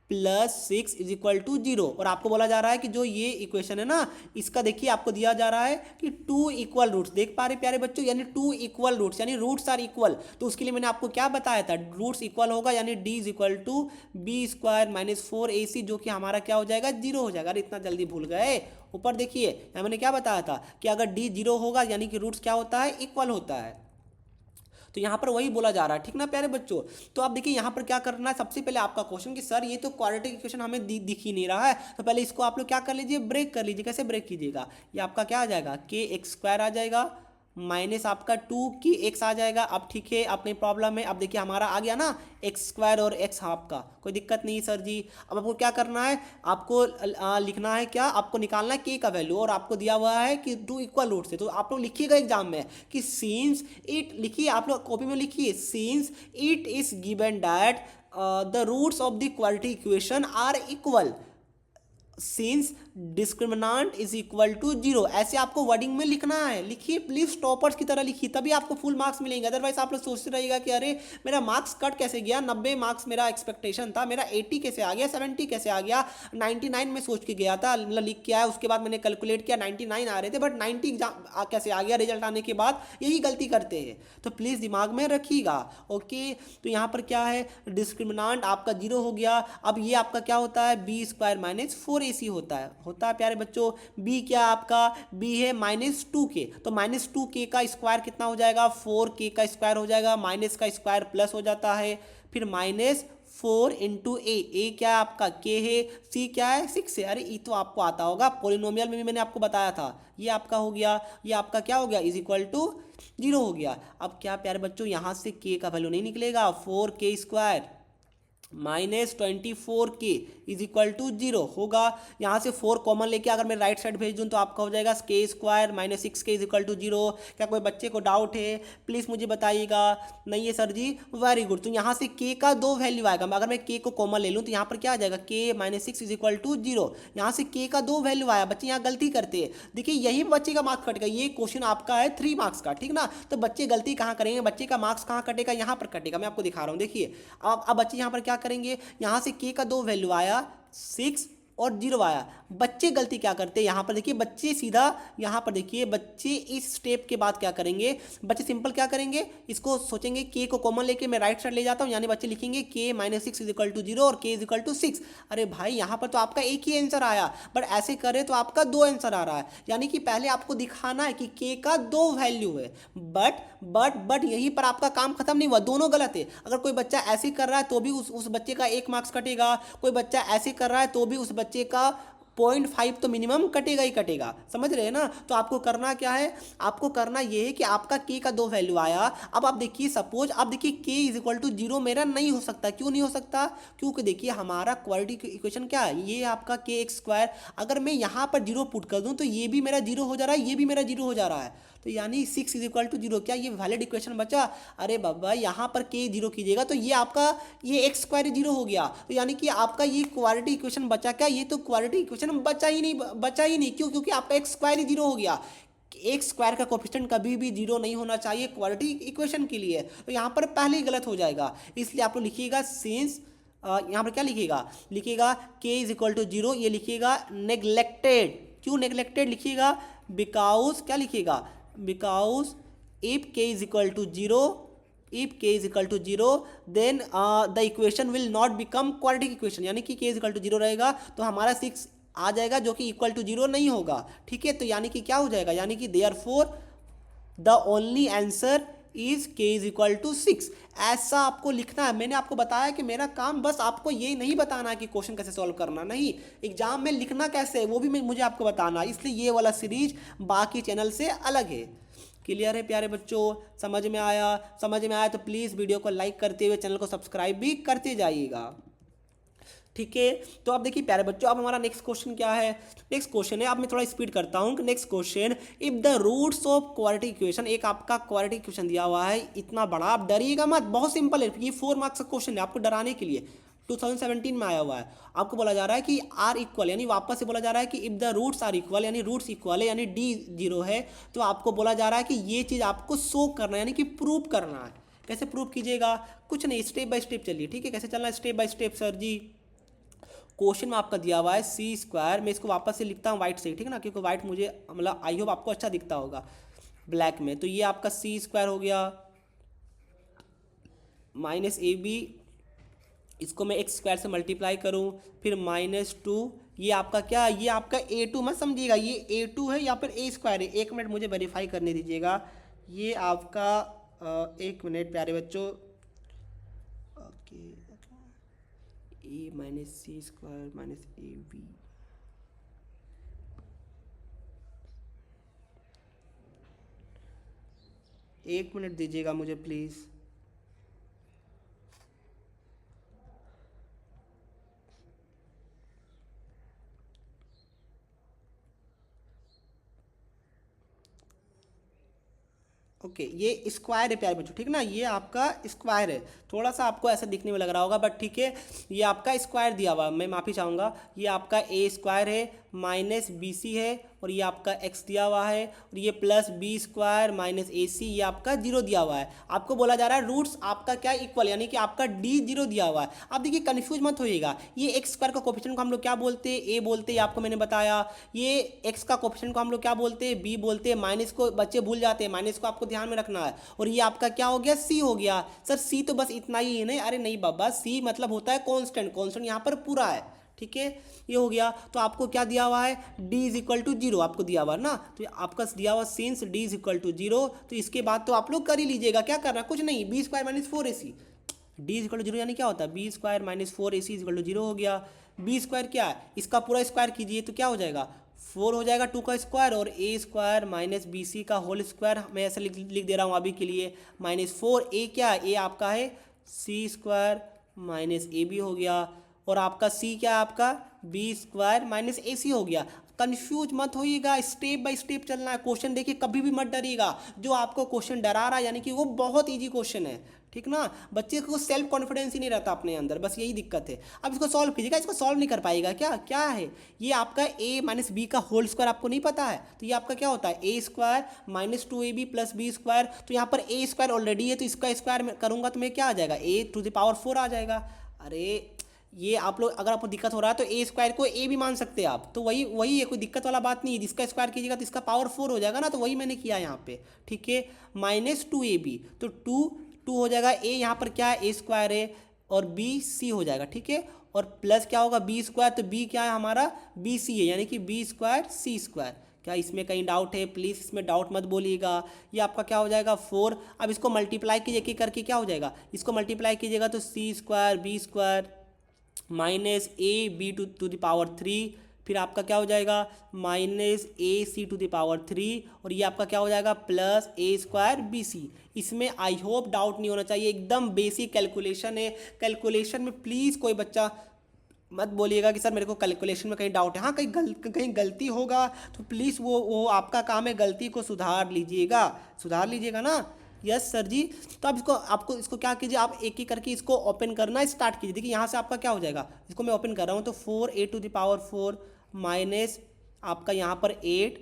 plus 6 is equal to 0, और आपको बोला जा रहा है कि जो ये इक्वेशन है ना, इसका देखिए आपको दिया जा रहा है कि 2 इक्वल रूट्स, देख पा रहे प्यारे बच्चों, यानी 2 इक्वल रूट्स, यानी रूट्स आर इक्वल। तो उसके लिए मैंने आपको क्या बताया था, रूट्स इक्वल होगा, यानी D is equal to b square minus 4ac, जो कि हमारा क्या हो जाएगा, 0 हो जाएगा। अरे इतना जल्दी भूल गए, ऊपर देखिए यहाँ मैंने क्या बताया था कि अगर डी 0 होगा यानी कि रूट्स क्या होता है, इक्वल होता है। तो यहाँ पर वही बोला जा रहा है, ठीक ना प्यारे बच्चों। तो आप देखिए यहाँ पर क्या करना है, सबसे पहले आपका क्वेश्चन कि सर ये तो क्वाड्रेटिक इक्वेशन हमें दिख ही नहीं रहा है, तो पहले इसको आप लोग क्या कर लीजिए, ब्रेक कर लीजिए। कैसे ब्रेक कीजिएगा, ये आपका क्या आ जाएगा, के एक्स स्क्वायर आ जाएगा माइनस आपका 2 की एक्स आ जाएगा। अब ठीक है, अपनी प्रॉब्लम है, अब देखिए हमारा आ गया ना एक्स स्क्वायर और एक्स हाफ का, कोई दिक्कत नहीं सर जी। अब आपको क्या करना है, आपको लिखना है क्या, आपको निकालना है के का वैल्यू, और आपको दिया हुआ है कि 2 इक्वल रूट्स है। तो आप लोग लिखिएगा एग्जाम में कि सिंस इट, लिखिए आप लोग कॉपी में लिखिए, since it is given that the roots of the quadratic equation are equal, since discriminant is equal to 0, ऐसे आपको वर्डिंग में लिखना है। लिखिए प्लीज, टॉपर्स की तरह लिखिए, तभी आपको फुल मार्क्स मिलेंगे। अदरवाइज आप लोग सोचते रहिएगा कि अरे मेरा मार्क्स कट कैसे गया, 90 मार्क्स मेरा एक्सपेक्टेशन था, मेरा 80 कैसे आ गया, 70 कैसे आ गया, 99 में सोच के गया था, मतलब लिख के आया, उसके बाद मैंने कैलकुलेट किया 99 आ रहे थे, बट 90 कैसे आ गया रिजल्ट आने के बाद, यही गलती करते हैं। तो प्लीज़ दिमाग में रखिएगा, ओके। तो यहाँ पर क्या है, डिस्क्रिमिनांट आपका 0 हो गया। अब ये आपका क्या होता है, बी स्क्वायर माइनस 4ac होता है प्यारे बच्चों। b क्या आपका, b है -2k, तो -2k का स्क्वायर कितना हो जाएगा, 4k का स्क्वायर हो जाएगा, माइनस का स्क्वायर प्लस हो जाता है, फिर -4 इंटू ए क्या है आपका, k है, c क्या है 6 है। अरे ये तो आपको आता होगा, पोलिनोमियल में भी मैंने आपको बताया था। ये आपका हो गया, ये आपका क्या हो गया, इज इक्वल टू 0 हो गया। अब क्या प्यारे बच्चों, यहाँ से k का वैल्यू नहीं निकलेगा, 4k square -24k is equal to 0 होगा। यहाँ से 4 कॉमन लेके अगर मैं राइट साइड भेज दूँ तो आपका हो जाएगा के square -6k is equal to 0। क्या कोई बच्चे को डाउट है, प्लीज़ मुझे बताइएगा। नहीं है सर जी, वेरी गुड। तो यहाँ से k का 2 वैल्यू आएगा, अगर मैं k को कॉमन ले लूँ तो यहाँ पर क्या आ जाएगा, k -6 इज इक्वल टू 0। यहाँ से k का 2 वैल्यू आया, बच्चे यहाँ गलती करते हैं। देखिए यही बच्चे का मार्क्स कटेगा, ये क्वेश्चन आपका है 3 मार्क्स का, ठीक ना। तो बच्चे गलती कहाँ करेंगे, बच्चे का मार्क्स कहाँ कटेगा, यहाँ पर कटेगा। मैं आपको दिखा रहा हूँ, देखिए अब बच्चे यहाँ पर क्या करेंगे, यहाँ से k का 2 वैल्यू आया 6 और 0 आया। बच्चे गलती क्या करते हैं, यहाँ पर देखिए बच्चे सीधा, यहाँ पर देखिए बच्चे इस स्टेप के बाद क्या करेंगे, बच्चे सिंपल क्या करेंगे, इसको सोचेंगे k को कॉमन लेके मैं राइट साइड ले जाता हूँ, यानी बच्चे लिखेंगे k -6 इज इक्वल टू 0 और k इज इक्वल टू 6। अरे भाई यहाँ पर तो आपका एक ही आंसर आया, बट ऐसे करें तो आपका 2 आंसर आ रहा है। यानी कि पहले आपको दिखाना है कि k का 2 वैल्यू है, बट यहीं पर आपका काम खत्म नहीं हुआ, दोनों गलत है। अगर कोई बच्चा ऐसे कर रहा है तो भी उस बच्चे का 1 मार्क्स कटेगा, कोई बच्चा ऐसे कर रहा है तो भी उस बच्चे का 0.5 तो मिनिमम कटेगा ही कटेगा, समझ रहे हैं ना। तो आपको करना क्या है, आपको करना ये है कि आपका k का 2 वैल्यू आया। अब आप देखिए, सपोज आप देखिए k इज इक्वल टू 0 मेरा नहीं हो सकता। क्यों नहीं हो सकता, क्योंकि देखिए हमारा क्वाड्रेटिक इक्वेशन क्या है, ये आपका k एक्स स्क्वायर, अगर मैं यहाँ पर 0 पुट कर दूँ तो ये भी मेरा 0 हो जा रहा है, ये भी मेरा 0 हो जा रहा है। तो यानी 6 इज इक्वल टू 0, क्या ये वैलिड इक्वेशन बचा। अरे बाबा यहाँ पर k 0 कीजिएगा तो ये आपका ये एक्स स्क्वायर 0 हो गया। तो यानी कि आपका ये क्वाड्रेटिक इक्वेशन बचा क्या, ये तो क्वाड्रेटिक इक्वेशन बचा ही नहीं। क्यों, क्योंकि आपका एक्स स्क्वायर ही 0 हो गया। एक स्क्वायर का कोफिशिएंट कभी भी 0 नहीं होना चाहिए क्वाड्रेटिक इक्वेशन के लिए, तो यहाँ पर पहले ही गलत हो जाएगा। इसलिए आप लोग लिखिएगा सिंस, यहाँ पर क्या लिखिएगा k इज इक्वल टू 0, ये लिखिएगा नेग्लेक्टेड। क्यों नेग्लेक्टेड लिखिएगा, बिकॉज क्या लिखिएगा, because if k is equal to 0, if k is equal to 0 then the equation will not become quadratic equation, यानी कि k is equal to 0 रहेगा तो हमारा 6 आ जाएगा जो कि इक्वल टू 0 नहीं होगा, ठीक है। तो यानी कि क्या हो जाएगा, यानी कि therefore the only answer is k is equal to 6। ऐसा आपको लिखना है। मैंने आपको बताया कि मेरा काम बस आपको ये नहीं बताना है कि क्वेश्चन कैसे सॉल्व करना, नहीं, एग्जाम में लिखना कैसे है वो भी मुझे आपको बताना है। इसलिए ये वाला सीरीज बाकी चैनल से अलग है। क्लियर है प्यारे बच्चों, समझ में आया तो प्लीज़ वीडियो को लाइक करते हुए चैनल को सब्सक्राइब भी करते जाइएगा। ठीक है। तो अब देखिए प्यारे बच्चों, अब हमारा नेक्स्ट क्वेश्चन क्या है। नेक्स्ट क्वेश्चन है, अब मैं थोड़ा स्पीड करता हूँ। Next question, if the roots of quadratic equation, एक आपका क्वाड्रेटिक इक्वेशन दिया हुआ है इतना बड़ा, आप डरिएगा मत, बहुत सिंपल है, ये 4 मार्क्स का क्वेश्चन है, आपको डराने के लिए 2017 में आया हुआ है। आपको बोला जा रहा है कि आर इक्वल, यानी वापस से बोला जा रहा है कि if the roots are equal, यानी रूट्स इक्वल है, यानी डी 0 है, तो आपको बोला जा रहा है कि ये चीज़ आपको शो करना है, यानी कि प्रूव करना है। कैसे प्रूव कीजिएगा, कुछ नहीं, स्टेप बाय स्टेप चलिए, ठीक है। कैसे चलना है, step by step sir ji. Question में आपका दिया हुआ है सी स्क्वायर, मैं इसको वापस से लिखता हूँ वाइट से, ठीक है ना, क्योंकि वाइट मुझे मतलब आई होप आपको अच्छा दिखता होगा ब्लैक में। तो ये आपका सी स्क्वायर हो गया माइनस ए बी, इसको मैं एक्स स्क्वायर से मल्टीप्लाई करूँ, फिर -2, ये आपका क्या, ये आपका a2 मत समझिएगा, ये a2 है या फिर ए स्क्वायर है। एक मिनट मुझे वेरीफाई करने दीजिएगा, ये आपका एक मिनट प्यारे बच्चों, okay, a minus c square minus A b, एक मिनट दीजिएगा मुझे प्लीज़। ओके ये स्क्वायर है प्यारे बच्चों, ठीक ना, ये आपका स्क्वायर है, थोड़ा सा आपको ऐसा दिखने में लग रहा होगा बट ठीक है, ये आपका स्क्वायर दिया हुआ, मैं माफ़ी चाहूँगा, ये आपका ए स्क्वायर है माइनस बी सी है, और ये आपका एक्स दिया हुआ है, और ये plus B square minus A सी, ये आपका 0 दिया हुआ है। आपको बोला जा रहा है रूट्स आपका क्या इक्वल, यानी कि आपका डी 0 दिया हुआ है। अब देखिए कन्फ्यूज मत होइएगा, ये एक्स स्क्वायर का कोफिशिएंट को हम लोग क्या बोलते हैं, ए बोलते हैं, आपको मैंने बताया। ये एक्स का कोफिशिएंट को हम लोग क्या बोलते हैं, बी बोलते हैं। माइनस को बच्चे भूल जाते हैं, माइनस को आपको ध्यान में रखना है। और ये आपका क्या हो गया, सी हो गया। सर सी तो बस इतना ही है, नहीं, अरे नहीं बाबा, सी मतलब होता है कॉन्स्टेंट, कॉन्स्टेंट यहाँ पर पूरा है, ठीक है। ये हो गया, तो आपको क्या दिया हुआ है, d इज इक्वल टू 0 आपको दिया हुआ है ना, तो आपका दिया हुआ since d is equal to 0, तो इसके बाद तो आप लोग कर ही लीजिएगा, क्या करना, कुछ नहीं, b square minus 4ac, d is equal to 0 यानी क्या होता है, b square minus 4ac is equal to 0 हो गया। बी स्क्वायर क्या है, इसका पूरा स्क्वायर कीजिए तो क्या हो जाएगा, 4 हो जाएगा 2 का स्क्वायर, और ए स्क्वायर माइनस बी सी का होल स्क्वायर, मैं ऐसे लिख दे रहा हूँ अभी के लिए, -4, ए क्या है, ए आपका है सी स्क्वायर माइनस ए बी हो गया, और आपका सी क्या है, आपका बी स्क्वायर माइनस ए सी हो गया। कंफ्यूज मत होइएगा, स्टेप बाय स्टेप चलना है। क्वेश्चन देखिए कभी भी मत डरिएगा, जो आपको क्वेश्चन डरा रहा है यानी कि वो बहुत इजी क्वेश्चन है, ठीक ना। बच्चे को सेल्फ कॉन्फिडेंस ही नहीं रहता अपने अंदर, बस यही दिक्कत है। अब इसको सॉल्व कीजिएगा, इसको सॉल्व नहीं कर पाएगा क्या, क्या है ये आपका a माइनस बी का होल स्क्वायर आपको नहीं पता है, तो ये आपका क्या होता है, A square minus 2ab plus B square, तो यहाँ पर ए स्क्वायर ऑलरेडी है, तो इसका स्क्वायर करूँगा तो मैं क्या आ जाएगा, a⁴ आ जाएगा। अरे ये आप लोग, अगर आपको दिक्कत हो रहा है तो ए स्क्वायर को ए भी मान सकते हैं आप, तो वही वही है, कोई दिक्कत वाला बात नहीं है। इसका स्क्वायर कीजिएगा तो इसका पावर 4 हो जाएगा ना, तो वही मैंने किया यहाँ पे, ठीक है। -2ab, तो 2 हो जाएगा, ए यहाँ पर क्या है, ए स्क्वायर है, और बी सी हो जाएगा, ठीक है। और प्लस क्या होगा, बी स्क्वायर, तो बी क्या है हमारा, बी सी है, यानी कि बी स्क्वायर सी स्क्वायर। क्या इसमें कहीं डाउट है, प्लीज़ इसमें डाउट मत बोलिएगा। ये आपका क्या हो जाएगा 4, अब इसको मल्टीप्लाई कीजिए करके क्या हो जाएगा, इसको मल्टीप्लाई कीजिएगा तो C square B square minus A B to the power 3, फिर आपका क्या हो जाएगा minus A C to the power 3, और ये आपका क्या हो जाएगा plus A square B C. इसमें आई होप डाउट नहीं होना चाहिए, एकदम बेसिक कैलकुलेशन है। कैलकुलेशन में प्लीज़ कोई बच्चा मत बोलिएगा कि सर मेरे को कैलकुलेशन में कहीं डाउट है। हाँ कहीं गलती होगा तो प्लीज़ वो आपका काम है, गलती को सुधार लीजिएगा ना। यस सर जी। तो अब आपको इसको क्या कीजिए, आप एक एक करके इसको ओपन करना स्टार्ट कीजिए। देखिए यहाँ से आपका क्या हो जाएगा, इसको मैं ओपन कर रहा हूँ तो 4a to the power 4 minus आपका यहाँ पर 8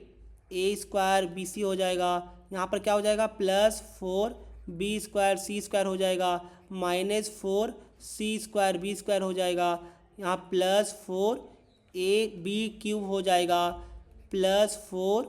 ए स्क्वायर बी सी हो जाएगा, यहाँ पर क्या हो जाएगा प्लस 4 बी स्क्वायर सी स्क्वायर हो जाएगा, -4 सी स्क्वायर बी स्क्वायर हो जाएगा, यहाँ प्लस 4 ए बी क्यूब हो जाएगा, +4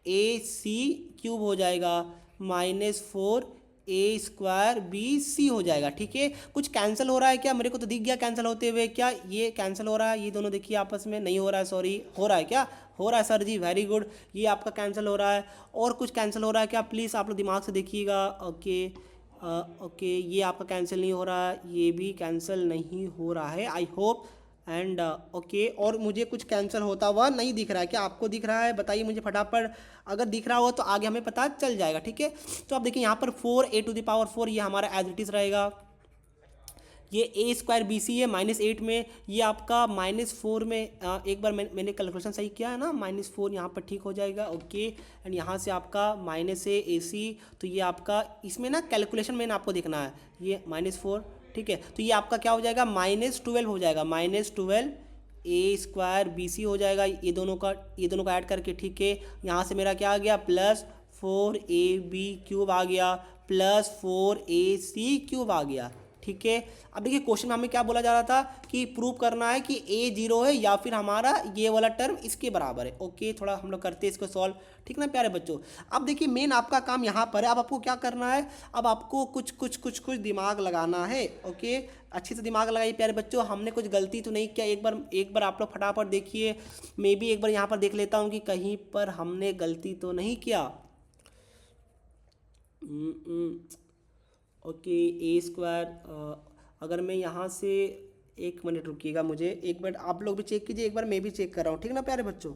ए सी क्यूब हो जाएगा, -4 ए स्क्वायर बी सी हो जाएगा। ठीक है, कुछ कैंसिल हो रहा है क्या, मेरे को तो दिख गया कैंसिल होते हुए। क्या ये कैंसिल हो रहा है, ये दोनों देखिए आपस में नहीं हो रहा है, सॉरी हो रहा है क्या, हो रहा है सर जी, वेरी गुड। ये आपका कैंसिल हो रहा है, और कुछ कैंसिल हो रहा है क्या, प्लीज़ आप लोग दिमाग से देखिएगा। ओके ओके, ये आपका कैंसिल नहीं हो रहा है, ये भी कैंसिल नहीं हो रहा है, आई होप एंड ओके। और मुझे कुछ कैंसिल होता हुआ नहीं दिख रहा है, क्या आपको दिख रहा है, बताइए मुझे फटाफट। अगर दिख रहा हो तो आगे हमें पता चल जाएगा। ठीक है, तो आप देखिए यहाँ पर 4 ए टू द पावर 4 ये हमारा एज इट इज़ रहेगा। ये ए स्क्वायर बी सी है -8 में, ये आपका -4 में एक बार मैंने कैलकुलेशन सही किया है ना, -4 यहाँ पर ठीक हो जाएगा। ओके, एंड यहाँ से आपका -a AC, तो ये आपका इसमें ना कैलकुलेशन मैंने आपको देखना है, ये -4 ठीक है, तो ये आपका क्या हो जाएगा -12 हो जाएगा, -12 ए स्क्वायर बी सी हो जाएगा, ये दोनों का ऐड करके ठीक है। यहाँ से मेरा क्या आ गया +4ab³ आ गया, +4ac³ आ गया, ठीक है। अब देखिए क्वेश्चन में हमें क्या बोला जा रहा था कि प्रूव करना है कि a 0 है या फिर हमारा ये वाला टर्म इसके बराबर है। ओके, थोड़ा हम लोग करते हैं इसको सॉल्व, ठीक ना प्यारे बच्चों। अब देखिए मेन आपका काम यहाँ पर है, अब आपको क्या करना है, अब आपको कुछ दिमाग लगाना है। ओके, अच्छे से दिमाग लगाइए प्यारे बच्चों, हमने कुछ गलती तो नहीं किया। एक बार आप लोग फटाफट देखिए, मैं भी एक बार यहाँ पर देख लेता हूँ कि कहीं पर हमने गलती तो नहीं किया। ओके, ए स्क्वायर, अगर मैं यहाँ से 1 मिनट रुकिएगा, मुझे एक मिनट, आप लोग भी चेक कीजिए, एक बार मैं भी चेक कर रहा हूँ, ठीक ना प्यारे बच्चों।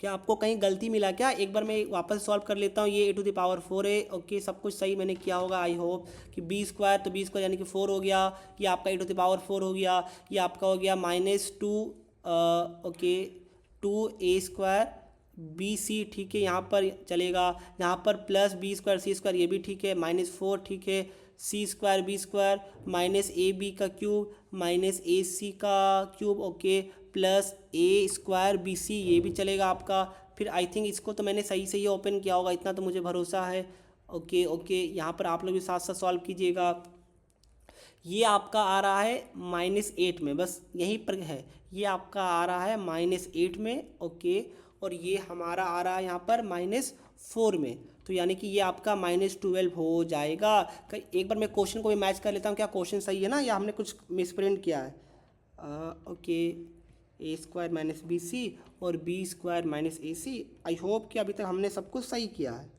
क्या आपको कहीं गलती मिला क्या? एक बार मैं वापस सॉल्व कर लेता हूँ। ये a⁴ है। ओके, सब कुछ सही मैंने किया होगा आई होप। कि बी स्क्वायर, तो बी स्क्वायर यानी कि 4 हो गया, ये आपका a⁴ हो गया, ये आपका हो गया -2 ओके 2a² bc, ठीक है, यहाँ पर चलेगा। यहाँ पर +b² c² ये भी ठीक है, -4 ठीक है, c² b² -ab³ -ac³ okay, +a² bc ये भी चलेगा आपका। फिर आई थिंक इसको तो मैंने सही से ही ओपन किया होगा, इतना तो मुझे भरोसा है। ओके ओके, यहाँ पर आप लोग भी साथ साथ सॉल्व कीजिएगा। ये आपका आ रहा है -8 में, बस यहीं पर है, ये आपका आ रहा है -8 में। ओके, और ये हमारा आ रहा है यहाँ पर -4 में, तो यानी कि ये आपका -12 हो जाएगा। एक बार मैं क्वेश्चन को भी मैच कर लेता हूँ, क्या क्वेश्चन सही है ना, या हमने कुछ मिसप्रिंट किया है। ओके, a² bc और b² ac, आई होप कि अभी तक हमने सब कुछ सही किया है।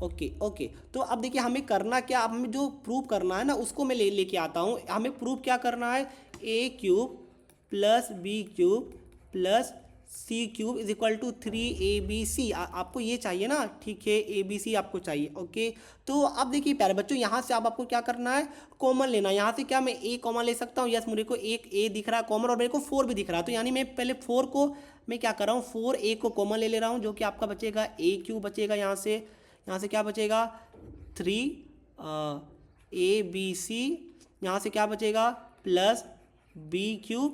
ओके ओके, तो अब देखिए हमें करना क्या, अब हमें जो प्रूव करना है ना उसको मैं लेके आता हूँ। हमें प्रूव क्या करना है, a³ + b³ + c³ = 3abc। आपको ये चाहिए ना, ठीक है, abc आपको चाहिए। ओके, तो अब देखिए प्यारे बच्चों, यहाँ से अब आपको क्या करना है, कॉमन लेना है। यहाँ से क्या मैं a कॉमन ले सकता हूँ, यस मेरे को एक a दिख रहा है कॉमन, और मेरे को 4 भी दिख रहा है, तो यानी मैं पहले 4 को मैं क्या कर रहा हूँ, 4a को कॉमन ले रहा हूँ, जो कि आपका बचेगा a³ बचेगा। यहाँ से क्या बचेगा 3abc, यहाँ से क्या बचेगा +b³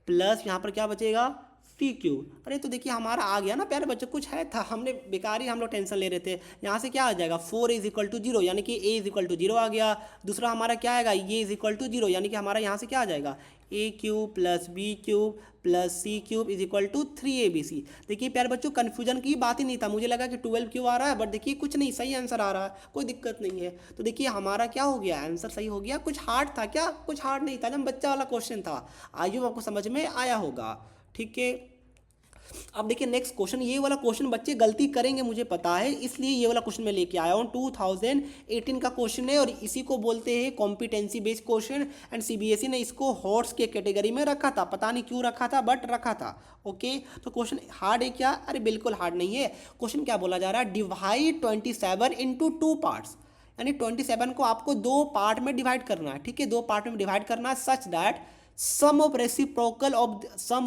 प्लस यहाँ पर क्या बचेगा c³। अरे तो देखिए हमारा आ गया ना प्यारे बच्चों, कुछ है था, हमने बेकार ही हम लोग टेंशन ले रहे थे। यहाँ से क्या आ जाएगा 4 = 0, यानी कि a = 0 आ गया। दूसरा हमारा क्या आएगा, ये = 0, यानी कि हमारा यहाँ से क्या आ जाएगा a³ + b³ + c³ = 3abc। देखिए प्यारे बच्चों, कन्फ्यूजन की बात ही नहीं था, मुझे लगा कि 12 क्यों आ रहा है, बट देखिए कुछ नहीं, सही आंसर आ रहा है, कोई दिक्कत नहीं है। तो देखिए हमारा क्या हो गया, आंसर सही हो गया। कुछ हार्ड था क्या? कुछ हार्ड नहीं था, एकदम बच्चा वाला क्वेश्चन था। आइए आपको समझ में आया होगा, ठीक है। अब देखिए नेक्स्ट क्वेश्चन, ये वाला क्वेश्चन बच्चे गलती करेंगे मुझे पता है, इसलिए ये वाला क्वेश्चन मैं लेके आया हूँ। 2018 का क्वेश्चन है और इसी को बोलते हैं competency based question, and CBSE ने इसको हॉट्स के कैटेगरी में रखा था, पता नहीं क्यों रखा था, बट रखा था। ओके, तो क्वेश्चन हार्ड है क्या? अरे बिल्कुल हार्ड नहीं है। क्वेश्चन क्या बोला जा रहा है, डिवाइड 27 इंटू 2 पार्ट्स, यानी 27 को आपको 2 पार्ट में डिवाइड करना है, ठीक है, 2 पार्ट में डिवाइड करना है, such that sum of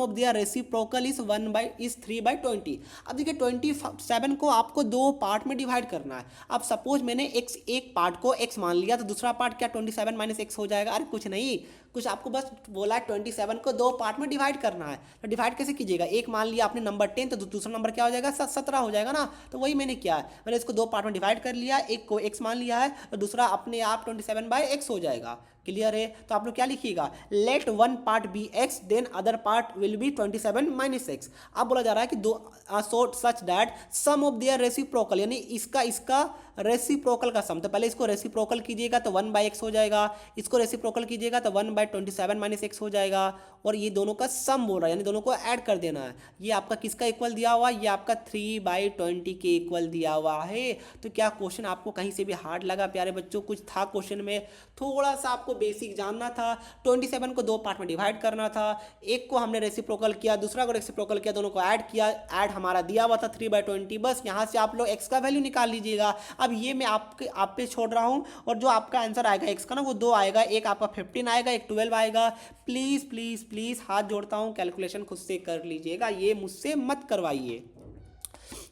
their reciprocal is 3/20। अब देखिए 27 को आपको 2 पार्ट में डिवाइड करना है। अब सपोज मैंने एक पार्ट को x मान लिया, तो दूसरा पार्ट क्या 27 - x हो जाएगा? अरे कुछ नहीं, कुछ आपको बस बोला है 27 को 2 पार्ट में डिवाइड करना है। तो डिवाइड कैसे कीजिएगा, एक मान लिया आपने नंबर 10, तो दूसरा नंबर क्या हो जाएगा 17 हो जाएगा ना। तो वही मैंने किया है, मैंने इसको 2 पार्ट में डिवाइड कर लिया, एक को x मान लिया है, तो दूसरा अपने आप 27/x हो जाएगा। क्लियर है? तो आप लोग क्या लिखिएगा, let one part be x then other part will be 27 - x। अब बोला जा रहा है कि दो such that sum of their reciprocal, यानी इसका रेसिप्रोकल का सम, तो पहले इसको रेसिप्रोकल कीजिएगा तो 1/x हो जाएगा, इसको रेसिप्रोकल कीजिएगा तो 1/27 27 माइनस एक्स हो जाएगा, और ये दोनों का सम बोल रहा है, यानी दोनों को ऐड कर देना है। ये आपका किसका इक्वल दिया हुआ है, ये आपका 3/20 के इक्वल दिया हुआ है। तो क्या क्वेश्चन आपको कहीं से भी हार्ड लगा प्यारे बच्चों? कुछ था क्वेश्चन में, थोड़ा सा आपको बेसिक जानना था। 27 को 2 पार्ट में डिवाइड करना था, एक को हमने रेसिप्रोकल किया, दूसरा को रेसिप्रोकल किया, दोनों को ऐड किया, ऐड हमारा दिया हुआ था 3/20। बस यहाँ से आप लोग एक्स का वैल्यू निकाल लीजिएगा। अब ये मैं आप पे छोड़ रहा हूँ, और जो आपका आंसर आएगा एक्स का ना, वो 2 आएगा, एक आपका 15 आएगा, एक 12 आएगा। प्लीज़ प्लीज़ प्लीज़ हाथ जोड़ता हूँ, कैलकुलेशन खुद से कर लीजिएगा, ये मुझसे मत करवाइए।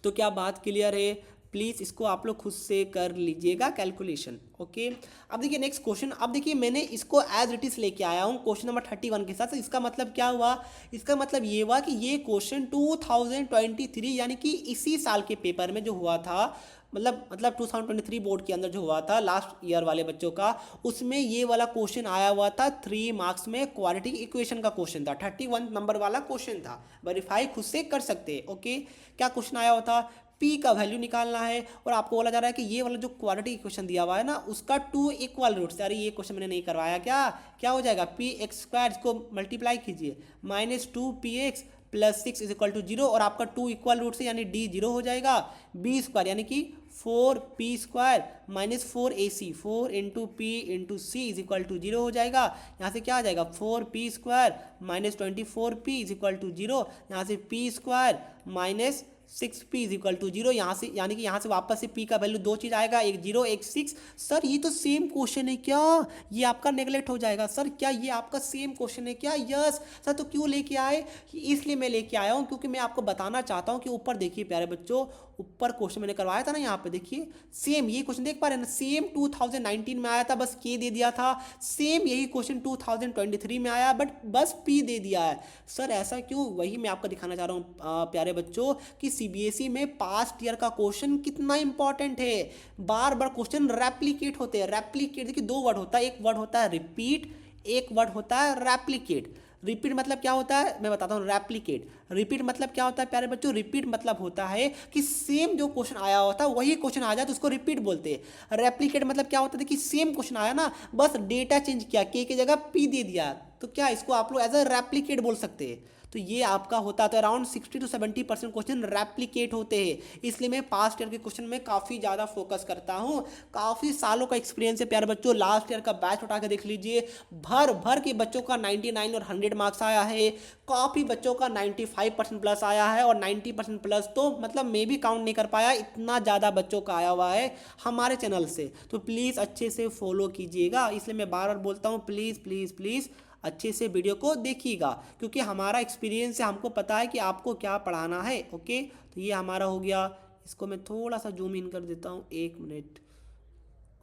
तो क्या बात क्लियर है? प्लीज़ इसको आप लोग खुद से कर लीजिएगा कैलकुलेशन। ओके, अब देखिए नेक्स्ट क्वेश्चन। अब देखिए मैंने इसको एज इट इज़ लेके आया हूँ क्वेश्चन नंबर 31 के साथ। इसका मतलब क्या हुआ? इसका मतलब ये हुआ कि ये क्वेश्चन 2023 यानी कि इसी साल के पेपर में जो हुआ था, मतलब 2023 बोर्ड के अंदर जो हुआ था लास्ट ईयर वाले बच्चों का, उसमें ये वाला क्वेश्चन आया हुआ था 3 मार्क्स में। क्वाड्रेटिक इक्वेशन का क्वेश्चन था, 31 नंबर वाला क्वेश्चन था। वेरीफाई खुद से कर सकते हैं। ओके, क्या क्वेश्चन आया हुआ था? पी का वैल्यू निकालना है, और आपको बोला जा रहा है कि ये वाला जो क्वाड्रेटिक इक्वेशन दिया हुआ है ना, उसका 2 इक्वल रूट्स। अरे ये क्वेश्चन मैंने नहीं करवाया क्या हो जाएगा? पी एक्स स्क्वायर, इसको मल्टीप्लाई कीजिए, -2px + 6 = 0, और आपका 2 इक्वल रूट से यानी डी 0 हो जाएगा। बी स्क्वायर यानी कि 4p² - 4ac, 4 × p × c = 0 हो जाएगा। यहाँ से क्या आ जाएगा? 4p² - 24p = 0, यहाँ से p² - 6p = 0, यहाँ से यानी कि यहाँ से वापस से p का वैल्यू 2 चीज़ आएगा, एक 0 एक 6। सर ये तो सेम क्वेश्चन है क्या? ये आपका नेगलेक्ट हो जाएगा सर। क्या ये आपका सेम क्वेश्चन है क्या? Yes sir. तो क्यों लेके आए? इसलिए मैं लेके आया हूँ क्योंकि मैं आपको बताना चाहता हूँ कि ऊपर देखिए प्यारे बच्चों, ऊपर क्वेश्चन मैंने करवाया था ना, यहाँ पे देखिए सेम ये क्वेश्चन देख पा रहे हैं ना, सेम 2019 में आया था, बस के दे दिया था। सेम यही क्वेश्चन 2023 में आया, बट बस पी दे दिया है। सर ऐसा क्यों? वही मैं आपको दिखाना चाह रहा हूँ प्यारे बच्चों कि सीबीएसई में पास्ट ईयर का क्वेश्चन कितना इंपॉर्टेंट है। बार बार क्वेश्चन रेप्लिकेट होते हैं। रेप्लिकेट देखिए 2 वर्ड होता है, एक वर्ड होता है रिपीट, एक वर्ड होता है रेप्लिकेट। रिपीट मतलब क्या होता है मैं बताता हूँ। रेप्लिकेट, रिपीट मतलब क्या होता है प्यारे बच्चों? रिपीट मतलब होता है कि सेम जो क्वेश्चन आया होता है वही क्वेश्चन आ जाए तो उसको रिपीट बोलते हैं। रेप्लिकेट मतलब क्या होता है कि सेम क्वेश्चन आया ना, बस डेटा चेंज किया, के की जगह पी दे दिया, तो क्या इसको आप लोग एज अ रेप्लिकेट बोल सकते हैं। तो ये आपका होता है, तो अराउंड 60 to 70% क्वेश्चन रेप्लिकेट होते हैं। इसलिए मैं पास्ट ईयर के क्वेश्चन में काफ़ी ज़्यादा फोकस करता हूँ। काफ़ी सालों का एक्सपीरियंस है प्यारे बच्चों। लास्ट ईयर का बैच उठा के देख लीजिए, भर भर के बच्चों का 99 और 100 मार्क्स आया है। काफ़ी बच्चों का 95% प्लस आया है, और 90% प्लस तो मतलब मैं भी काउंट नहीं कर पाया, इतना ज़्यादा बच्चों का आया हुआ है हमारे चैनल से। तो प्लीज़ अच्छे से फॉलो कीजिएगा। इसलिए मैं बार बार बोलता हूँ, प्लीज़ प्लीज़ प्लीज़ अच्छे से वीडियो को देखिएगा, क्योंकि हमारा एक्सपीरियंस है, हमको पता है कि आपको क्या पढ़ाना है। ओके, तो ये हमारा हो गया। इसको मैं थोड़ा सा जूम इन कर देता हूँ, 1 मिनट।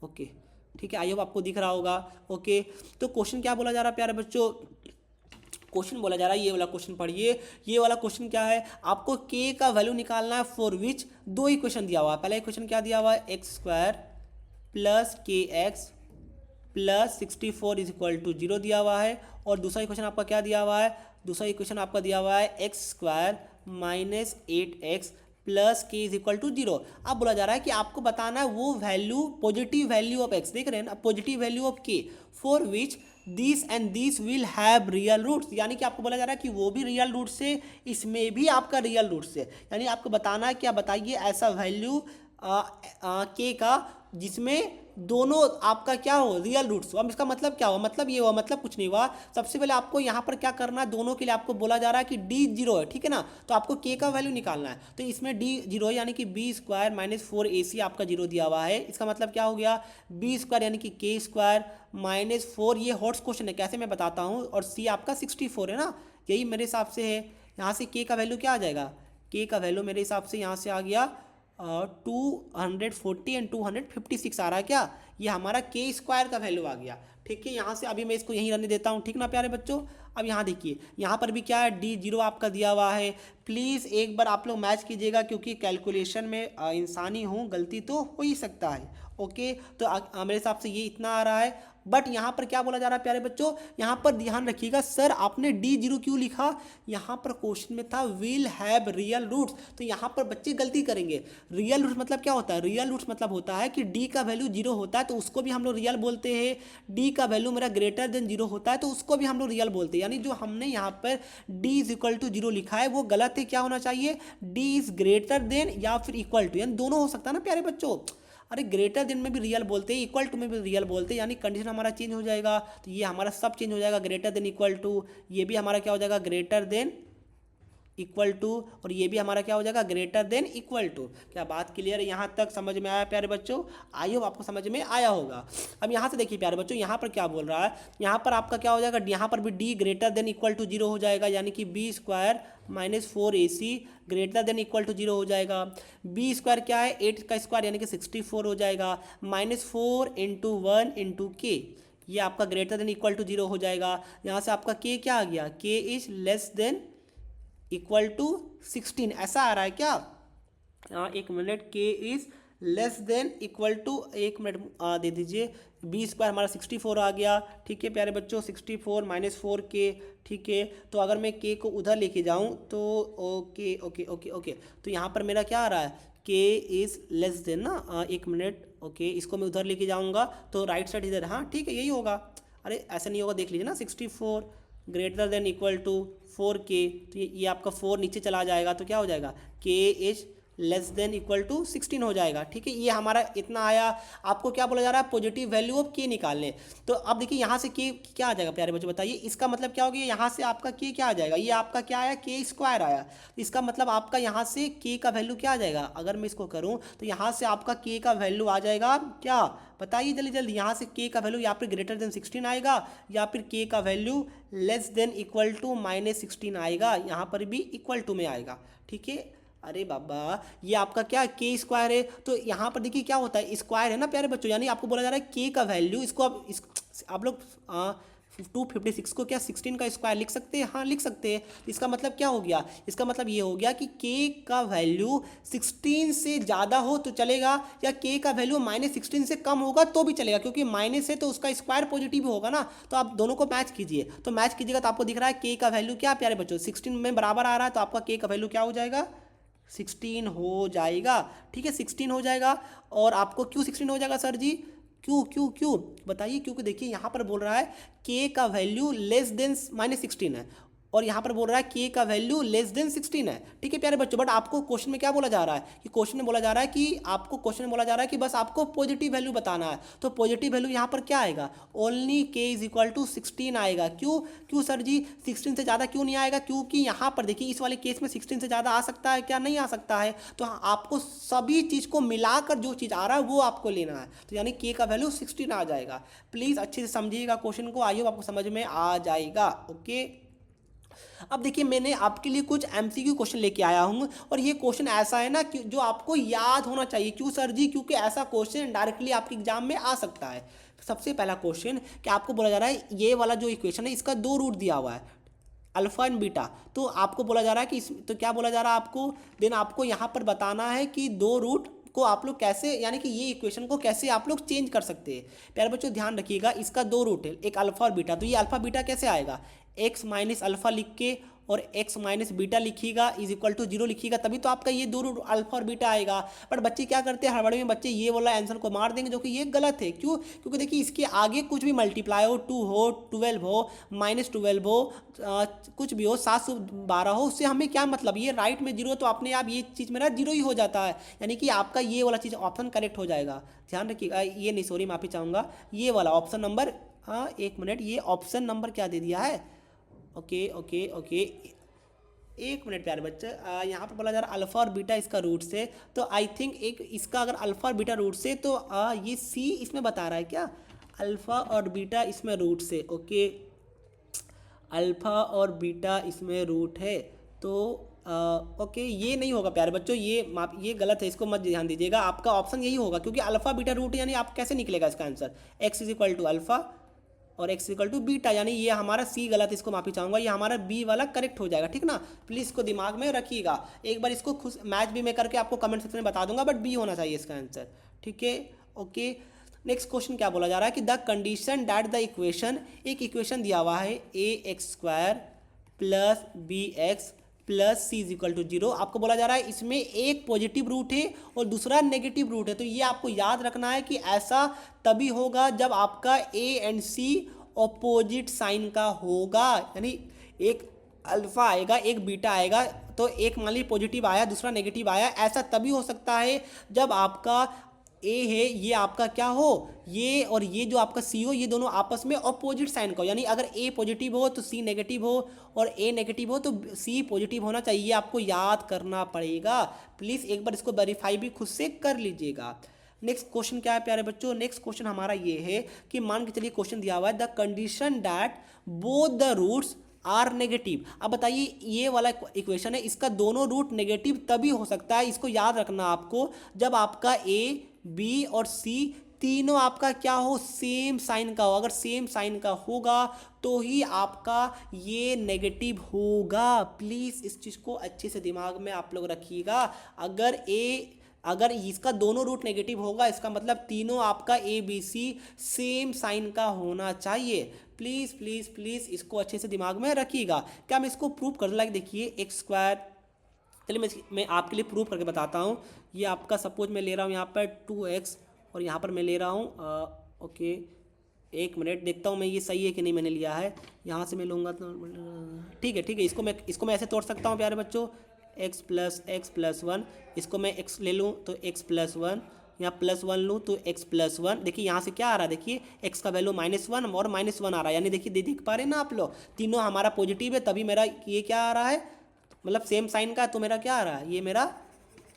ओके ठीक है, आई होप आपको दिख रहा होगा। ओके, तो क्वेश्चन क्या बोला जा रहा है प्यारे बच्चों? क्वेश्चन बोला जा रहा है, ये वाला क्वेश्चन पढ़िए। ये वाला क्वेश्चन क्या है? आपको के का वैल्यू निकालना है, फॉर विच 2 इक्वेशन दिया हुआ है। पहला इक्वेशन क्या दिया हुआ है? x² + kx + 64 = 0 दिया हुआ है। और दूसरा इक्वेशन आपका क्या दिया हुआ है? दूसरा इक्वेशन आपका दिया हुआ है x² - 8x + k = 0। अब बोला जा रहा है कि आपको बताना है वो value, positive value of x, देख रहे हैं ना, positive value of k, for which this and this will have real roots. यानी कि आपको बोला जा रहा है कि वो भी रियल रूट्स है, इसमें भी आपका रियल रूट्स है। यानी आपको बताना है, क्या बताइए ऐसा वैल्यू के का जिसमें दोनों आपका क्या हो? रियल रूट्स हो। अब इसका मतलब क्या हुआ? मतलब ये हुआ, मतलब कुछ नहीं हुआ। सबसे पहले आपको यहाँ पर क्या करना है, दोनों के लिए आपको बोला जा रहा है कि d 0 है, ठीक है ना, तो आपको k का वैल्यू निकालना है। तो इसमें d 0 है, यानी कि b² - 4ac आपका 0 दिया हुआ है। इसका मतलब क्या हो गया? b² यानी कि k² - 4, ये हॉट्स क्वेश्चन है, कैसे मैं बताता हूँ। और c आपका 64 है ना, यही मेरे हिसाब से है। यहाँ से k का वैल्यू क्या आ जाएगा? k का वैल्यू मेरे हिसाब से यहाँ से आ गया 240 एंड 256 आ रहा है क्या? ये हमारा k² का वैल्यू आ गया। ठीक है, यहाँ से अभी मैं इसको यहीं रहने देता हूँ, ठीक ना प्यारे बच्चों। अब यहाँ देखिए, यहाँ पर भी क्या है? d 0 आपका दिया हुआ है। प्लीज़ एक बार आप लोग मैच कीजिएगा, क्योंकि कैलकुलेशन में इंसानी हूँ, गलती तो हो ही सकता है। ओके, तो मेरे हिसाब से ये इतना आ रहा है, बट यहाँ पर क्या बोला जा रहा है प्यारे बच्चों, यहाँ पर ध्यान रखिएगा सर आपने D0 क्यों लिखा, यहाँ पर क्वेश्चन में था विल हैव रियल रूट्स, तो यहाँ पर बच्चे गलती करेंगे। रियल रूट्स मतलब क्या होता है, रियल रूट्स मतलब होता है कि D का वैल्यू 0 होता है तो उसको भी हम लोग रियल बोलते हैं, D का वैल्यू मेरा ग्रेटर देन 0 होता है तो उसको भी हम लोग रियल बोलते हैं। यानी जो हमने यहाँ पर D इज इक्वल टू 0 लिखा है वो गलत है, क्या होना चाहिए, D इज ग्रेटर देन या फिर इक्वल टू, यानी दोनों हो सकता है ना प्यारे बच्चों। अरे ग्रेटर देन में भी रियल बोलते हैं, इक्वल टू में भी रियल बोलते हैं, यानी कंडीशन हमारा चेंज हो जाएगा, तो ये हमारा सब चेंज हो जाएगा, ग्रेटर देन इक्वल टू, ये भी हमारा क्या हो जाएगा ग्रेटर देन इक्वल टू, और ये भी हमारा क्या हो जाएगा ग्रेटर देन इक्वल टू। क्या बात क्लियर है, यहाँ तक समझ में आया प्यारे बच्चों, आई होप आपको समझ में आया होगा। अब यहाँ से देखिए प्यारे बच्चों, यहाँ पर क्या बोल रहा है, यहाँ पर आपका क्या हो जाएगा, यहाँ पर भी D greater than equal to 0 हो जाएगा, यानी कि B square minus 4AC greater than equal to 0 हो जाएगा। B स्क्वायर क्या है, 8 का स्क्वायर यानी कि 64 हो जाएगा, -4 × 1 × K, ये आपका ग्रेटर देन इक्वल टू 0 हो जाएगा। यहाँ से आपका K क्या आ गया, K is less than equal to 16, ऐसा आ रहा है क्या, एक मिनट, K is less than equal to, एक मिनट दे दीजिए, B स्क्वायर हमारा 64 आ गया, ठीक है प्यारे बच्चों, 64 -4K, ठीक है। तो अगर मैं K को उधर लेके जाऊँ तो ओके ओके ओके ओके, तो यहाँ पर मेरा क्या आ रहा है, K इज लेस देन ना, एक मिनट, ओके इसको मैं उधर लेके जाऊँगा तो राइट साइड इधर, हाँ ठीक है यही होगा, अरे ऐसा नहीं होगा, देख लीजिए ना, 64 greater than equal to 4K, तो ये आपका 4 नीचे चला जाएगा तो क्या हो जाएगा, K is less than equal to 16 हो जाएगा, ठीक है। ये हमारा इतना आया, आपको क्या बोला जा रहा है, पॉजिटिव वैल्यू ऑफ K निकालने। तो अब देखिए यहाँ से K क्या आ जाएगा प्यारे बच्चों, बताइए, इसका मतलब क्या हो गया, यहाँ से आपका K क्या आ जाएगा, ये आपका क्या आया, K स्क्वायर आया, इसका मतलब आपका यहाँ से K का वैल्यू क्या आ जाएगा, अगर मैं इसको करूँ तो यहाँ से आपका K का वैल्यू आ जाएगा क्या, बताइए जल्दी जल्दी, यहाँ से K का वैल्यू या फिर ग्रेटर देन 16 आएगा या फिर K का value less than equal to -16 आएगा, यहाँ पर भी इक्वल टू में आएगा, ठीक है। अरे बाबा ये आपका क्या K स्क्वायर है, तो यहाँ पर देखिए क्या होता है, स्क्वायर है ना प्यारे बच्चों, यानी आपको बोला जा रहा है K का वैल्यू, इसको आप लोग 256 को क्या 16 का स्क्वायर लिख सकते हैं, हाँ लिख सकते हैं। इसका मतलब क्या हो गया, इसका मतलब ये हो गया कि K का वैल्यू 16 से ज़्यादा हो तो चलेगा, या K का वैल्यू -16 से कम होगा तो भी चलेगा, क्योंकि माइनस है तो उसका स्क्वायर पॉजिटिव होगा ना, तो आप दोनों को मैच कीजिए, तो मैच कीजिएगा तो आपको दिख रहा है K का वैल्यू क्या प्यारे बच्चों 16 में बराबर आ रहा है, तो आपका K का वैल्यू क्या हो जाएगा 16 हो जाएगा, ठीक है 16 हो जाएगा। और आपको क्यों 16 हो जाएगा सर जी, क्यों क्यों क्यों बताइए, क्योंकि देखिए यहाँ पर बोल रहा है K का वैल्यू लेस देन -16 है, और यहाँ पर बोल रहा है K का वैल्यू लेस देन 16 है, ठीक है प्यारे बच्चों। बट आपको क्वेश्चन में क्या बोला जा रहा है, कि क्वेश्चन में बोला जा रहा है कि आपको क्वेश्चन में बोला जा रहा है कि बस आपको पॉजिटिव वैल्यू बताना है, तो पॉजिटिव वैल्यू यहाँ पर क्या आएगा, only K is equal to 16 आएगा। क्यों क्यों सर जी 16 से ज़्यादा क्यों नहीं आएगा, क्योंकि यहाँ पर देखिए इस वाले केस में 16 से ज़्यादा आ सकता है क्या, नहीं आ सकता है, तो आपको सभी चीज़ को मिलाकर जो चीज़ आ रहा है वो आपको लेना है, तो यानी K का वैल्यू 16 आ जाएगा। प्लीज़ अच्छे से समझिएगा क्वेश्चन को, आई होप आपको समझ में आ जाएगा, ओके। अब देखिए मैंने आपके लिए कुछ MCQ क्वेश्चन लेके आया हूँ, और ये क्वेश्चन ऐसा है ना कि जो आपको याद होना चाहिए। क्यों सर जी, क्योंकि ऐसा क्वेश्चन डायरेक्टली आपके एग्जाम में आ सकता है। सबसे पहला क्वेश्चन कि आपको बोला जा रहा है ये वाला जो इक्वेशन है इसका 2 रूट दिया हुआ है, अल्फा एंड बीटा, तो आपको बोला जा रहा है कि तो क्या बोला जा रहा है आपको, देन आपको यहाँ पर बताना है कि 2 रूट को आप लोग कैसे, यानी कि ये इक्वेशन को कैसे आप लोग चेंज कर सकते हैं। प्यारे बच्चों ध्यान रखिएगा, इसका 2 रूट है, एक अल्फा और बीटा, तो ये अल्फा बीटा कैसे आएगा, x माइनस अल्फा लिख के और x माइनस बीटा लिखिएगा इज इक्वल टू 0 लिखिएगा, तभी तो आपका ये 2 रूट अल्फा और बीटा आएगा। बट बच्चे क्या करते हैं हड़बड़ी में, बच्चे ये वाला आंसर को मार देंगे, जो कि ये गलत है। क्यों, क्योंकि देखिए इसके आगे कुछ भी मल्टीप्लाई हो, 2 हो, 12 हो, -12 हो, कुछ भी हो, 712 हो, उससे हमें क्या मतलब, ये राइट में 0 तो अपने आप ये चीज़ मेरा 0 ही हो जाता है, यानी कि आपका ये वाला चीज़ ऑप्शन करेक्ट हो जाएगा। ध्यान रखिएगा, ये नहीं सॉरी माफ़ी चाहूँगा, ये वाला ऑप्शन नंबर, हाँ एक मिनट, ये ऑप्शन नंबर क्या दे दिया है, ओके ओके ओके, एक मिनट प्यारे बच्चे, यहाँ पर बोला जा रहा है अल्फा और बीटा इसका रूट से, तो आई थिंक एक इसका अगर अल्फा और बीटा रूट से, तो ये सी इसमें बता रहा है क्या, अल्फा और बीटा इसमें रूट से, ओके अल्फा और बीटा इसमें रूट है, तो ओके ये नहीं होगा प्यारे बच्चों, ये गलत है, इसको मत ध्यान दीजिएगा, आपका ऑप्शन यही होगा, क्योंकि अल्फा बीटा रूट, यानी आप कैसे निकलेगा इसका answer, x is equal to alpha और x इक्वल टू बीटा, यानी ये हमारा C गलत, इसको माफी चाहूँगा, ये हमारा B वाला करेक्ट हो जाएगा, ठीक ना। प्लीज़ इसको दिमाग में रखिएगा, एक बार इसको खुद मैच भी मैं करके आपको कमेंट सेक्शन में बता दूंगा, बट B होना चाहिए इसका आंसर, ठीक है ओके। नेक्स्ट क्वेश्चन क्या बोला जा रहा है कि the condition that the equation, एक इक्वेशन दिया हुआ है ax² plus bx plus c is equal to 0। आपको बोला जा रहा है इसमें एक पॉजिटिव रूट है और दूसरा नेगेटिव रूट है। तो ये आपको याद रखना है कि ऐसा तभी होगा जब आपका a and c opposite sign का होगा, यानी एक अल्फा आएगा एक बीटा आएगा, तो एक मान लीजिए पॉजिटिव आया दूसरा नेगेटिव आया, ऐसा तभी हो सकता है जब आपका ए है ये आपका क्या हो, ये और ये जो आपका सी हो, ये दोनों आपस में ऑपोजिट साइन का हो। यानी अगर ए पॉजिटिव हो तो सी नेगेटिव हो और ए नेगेटिव हो तो सी पॉजिटिव होना चाहिए। आपको याद करना पड़ेगा। प्लीज़ एक बार इसको वेरीफाई भी खुद से कर लीजिएगा। नेक्स्ट क्वेश्चन क्या है प्यारे बच्चों, नेक्स्ट क्वेश्चन हमारा ये है कि मान के चलिए क्वेश्चन दिया हुआ है the condition that both the roots are negative. अब बताइए ये वाला इक्वेशन है, इसका दोनों रूट नेगेटिव तभी हो सकता है, इसको याद रखना आपको, जब आपका ए बी और सी तीनों आपका क्या हो, सेम साइन का हो। अगर सेम साइन का होगा तो ही आपका ये नेगेटिव होगा। प्लीज़ इस चीज़ को अच्छे से दिमाग में आप लोग रखिएगा। अगर इसका दोनों रूट नेगेटिव होगा इसका मतलब तीनों आपका a b c same sign का होना चाहिए। प्लीज़ प्लीज़ प्लीज़ इसको अच्छे से दिमाग में रखिएगा। क्या मैं इसको प्रूव कर, लाइक देखिए x², चलिए मैं आपके लिए प्रूव करके बताता हूँ। ये आपका सपोज मैं ले रहा हूँ यहाँ पर 2x और यहाँ पर मैं ले रहा हूँ ओके, एक मिनट देखता हूँ मैं ये सही है कि नहीं मैंने लिया है। यहाँ से मैं लूँगा तो ठीक है, इसको मैं ऐसे तोड़ सकता हूँ प्यारे बच्चों, x+x+1, इसको मैं x ले लूँ तो x+1, यहाँ +1 लूँ तो x+1। देखिए यहाँ से क्या आ रहा है, देखिए x का वैल्यू -1 और -1 आ रहा है, यानी देखिए देख पा रहे हैं ना आप लोग, तीनों हमारा पॉजिटिव है तभी मेरा ये क्या आ रहा है, मतलब सेम साइन का, तो मेरा क्या आ रहा है, ये मेरा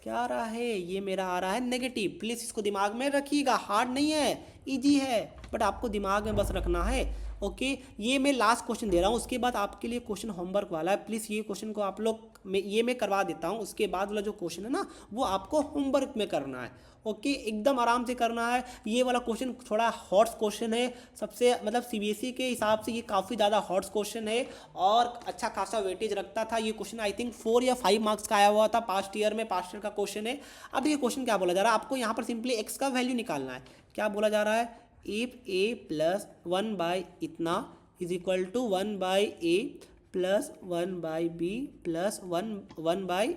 क्या आ रहा है, ये मेरा आ रहा है नेगेटिव। प्लीज़ इसको दिमाग में रखिएगा, हार्ड नहीं है, इजी है, बट आपको दिमाग में बस रखना है। ओके ये मैं लास्ट क्वेश्चन दे रहा हूँ, उसके बाद आपके लिए क्वेश्चन होमवर्क वाला है। प्लीज़ ये क्वेश्चन को आप लोग मैं करवा देता हूँ, उसके बाद वाला जो क्वेश्चन है ना वो आपको होमवर्क में करना है। ओके एकदम आराम से करना है। ये वाला क्वेश्चन थोड़ा हॉट क्वेश्चन है, सबसे मतलब सीबीएसई के हिसाब से ये काफ़ी ज़्यादा हॉट क्वेश्चन है और अच्छा खासा वेटेज रखता था। ये क्वेश्चन आई थिंक 4 या 5 मार्क्स का आया हुआ था पास्ट ईयर में, पास्ट ईयर का क्वेश्चन है। अब देखिए क्वेश्चन क्या बोला जा रहा है, आपको यहाँ पर सिंपली एक्स का वैल्यू निकालना है। क्या बोला जा रहा है, इफ ए प्लस 1 बाई इतना is equal to 1 by a plus 1 by b plus 1 by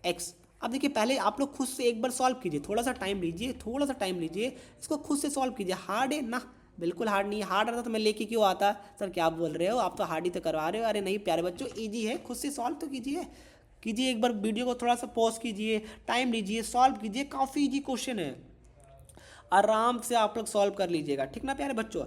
x. अब देखिए पहले आप लोग खुद से एक बार सॉल्व कीजिए, थोड़ा सा टाइम लीजिए, इसको खुद से सॉल्व कीजिए। हार्ड है ना, बिल्कुल हार्ड नहीं है, हार्ड रहता तो मैं लेके क्यों आता। सर क्या बोल रहे हो, आप तो हार्ड ही तो करवा रहे हो। अरे नहीं प्यारे बच्चों इजी है, खुद से सॉल्व तो कीजिए एक बार, वीडियो को थोड़ा सा पॉज कीजिए, टाइम लीजिए, सॉल्व कीजिए, काफ़ी इजी क्वेश्चन है, आराम से आप लोग सॉल्व कर लीजिएगा, ठीक ना प्यारे बच्चों।